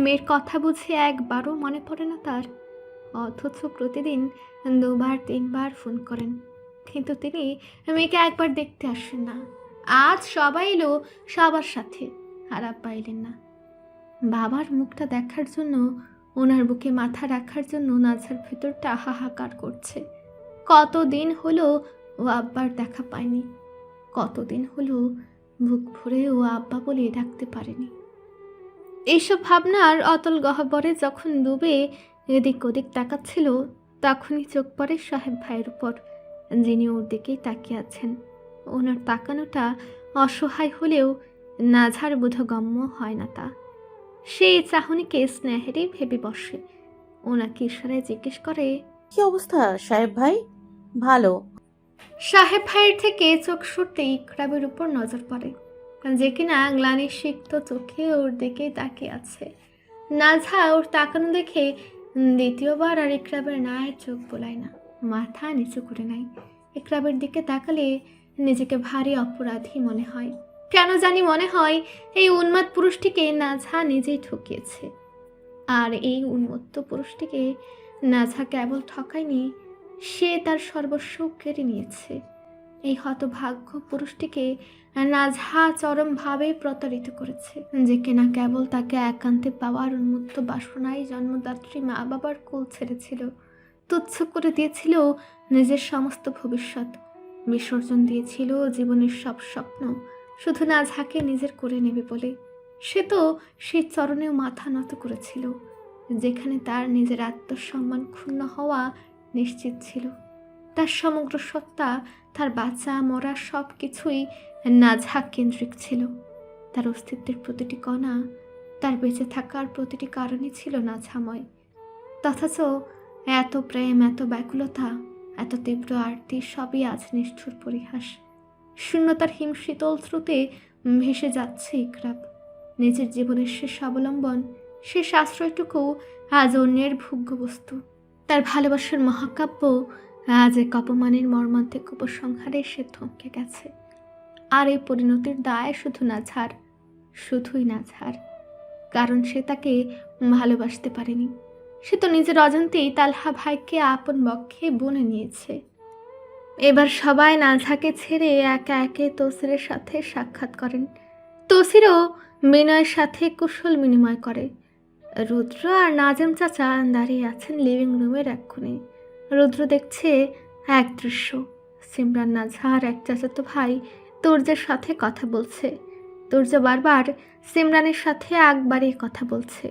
মেয়ের কথা বুঝে একবারও মনে পড়ে না তার। অথচ প্রতিদিন 2-3বার ফোন করেন, কিন্তু তিনি মেয়েকে একবার দেখতে আসেন না। আজ সবাই এলো সবার সাথে, আর আব্বা এলেন না। বাবার মুখটা দেখার জন্য, ওনার বুকে মাথা রাখার জন্য নাজহার ভেতরটা হাহাকার করছে। কতদিন হলো ও আব্বার দেখা পায়নি, কতদিন হলো বুক ভরে ও আব্বা বলে ডাকতে পারেনি। এইসব ভাবনার অতল গহ্বরে যখন ডুবে এদিক ওদিক তাকাচ্ছিল, তখনই চোখ পড়ে সাহেব ভাইয়ের উপর, যিনি ওর দিকেই তাকিয়ে আছেন। ওনার তাকানোটা অসহায় হলেও নাজহার বোধগম্য হয় না তা। সেই চাহনিকে স্নেহেরই ভেবে বসে। ওনাকে ইশারায় জিজ্ঞেস করে, কি অবস্থা সাহেব ভাই? ভালো। সাহেব ভাইয়ের থেকে চোখ সরতে ইকরাবের উপর নজর পড়ে, যে কিনা গ্লানি সিক্ত চোখে ওর দিকে তাকিয়ে আছে। নাজহা ওর তাকানো দেখে দ্বিতীয়বার আর ইকরাবের নায়ের চোখ বোলায় না, মাথা নিচু করে নেয়। ইকরাবের দিকে তাকালে নিজেকে ভারী অপরাধী মনে হয়। কেন জানি মনে হয় এই উন্মাদ পুরুষটিকে নাজহা নিজেই ঠকিয়েছে। আর এই উন্মত্ত পুরুষটিকে নাজহা কেবল ঠকায়নি, সে তার সর্বস্ব কেড়ে নিয়েছে। এই হতভাগ্য পুরুষটিকে নাজহা চরমভাবে প্রতারিত করেছে, যে কিনা কেবল তাকে একান্তে পাওয়ার উন্মত্ত বাসনায় জন্মদাত্রী মা বাবার কোল ছেড়েছিল, তুচ্ছ করে দিয়েছিল নিজের সমস্ত ভবিষ্যৎ, বিসর্জন দিয়েছিল জীবনের সব স্বপ্ন, শুধু নাজহাকে নিজের করে নেবে বলে। সে তো সেই চরণেও মাথা নত করেছিল, যেখানে তার নিজের আত্মসম্মান ক্ষুণ্ণ হওয়া নিশ্চিত ছিল। তার সমগ্র সত্তা, তার বাঁচা মরা সব কিছুই নাজহা কেন্দ্রিক ছিল। তার অস্তিত্বের প্রতিটি কণা, তার বেঁচে থাকার প্রতিটি কারণই ছিল নাজহাময়। অথচ এত প্রেম, এত ব্যাকুলতা, এত তীব্র আরতি সবই আজ নিষ্ঠুর পরিহাস। শূন্যতার হিমশীতল স্রোতে ভেসে যাচ্ছে ইকরাব। নিজের জীবনের শেষ অবলম্বন, শেষ আশ্রয়টুকু আজ অন্যের ভোগ্যবস্তু। তার ভালোবাসার মহাকাব্য আজ এক অপমানের মর্মান্তিক উপসংহারে সে থমকে গেছে। আর এই পরিণতির দায় শুধু নাজহার, শুধুই নাজহার। কারণ সে তাকে ভালোবাসতে পারেনি। সে তো নিজের অজান্তেই তালহা ভাইকে আপন বক্ষে বনে নিয়েছে। এবার সবাই নাজহাকে ছেড়ে একে একে তৌসিরের সাথে সাক্ষাৎ করেন। তৌসিরও বিনয়ের সাথে কুশল বিনিময় করে। রুদ্র আর নাজেম চাচা দাঁড়িয়ে আছেন লিভিং রুমের এক কোণে। রুদ্র দেখছে এক দৃশ্য, সিমরান নাজহার এক চাচাতো ভাই তুর্যের সাথে কথা বলছে। তুর্য বারবার সিমরানের সাথে আগ বাড়িয়ে কথা বলছে,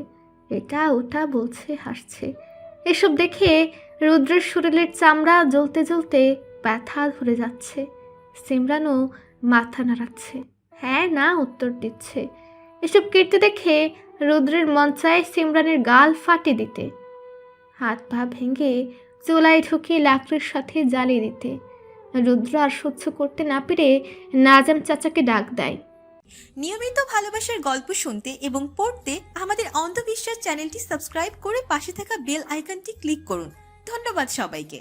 এটা ওটা বলছে, হাসছে। এসব দেখে রুদ্রের শরীরের চামড়া জ্বলতে জ্বলতে ব্যথা ধরে যাচ্ছে। সিমরানও মাথা নাড়াচ্ছে, হ্যাঁ না উত্তর দিচ্ছে। এসব কীর্তি দেখে রুদ্রের মন চায় সিমরানের গাল ফাটে দিতে, হাত পা ভেঙে চুলায় ঢুকিয়ে লাকড়ির সাথে জ্বালিয়ে দিতে। রুদ্র আর সহ্য করতে না পেরে নাজাম চাচাকে ডাক দেয়। নিয়মিত ভালোবাসার গল্প শুনতে এবং পড়তে আমাদের অন্ধবিশ্বাস চ্যানেলটি সাবস্ক্রাইব করে পাশে থাকা বেল আইকনটি ক্লিক করুন। ধন্যবাদ সবাইকে।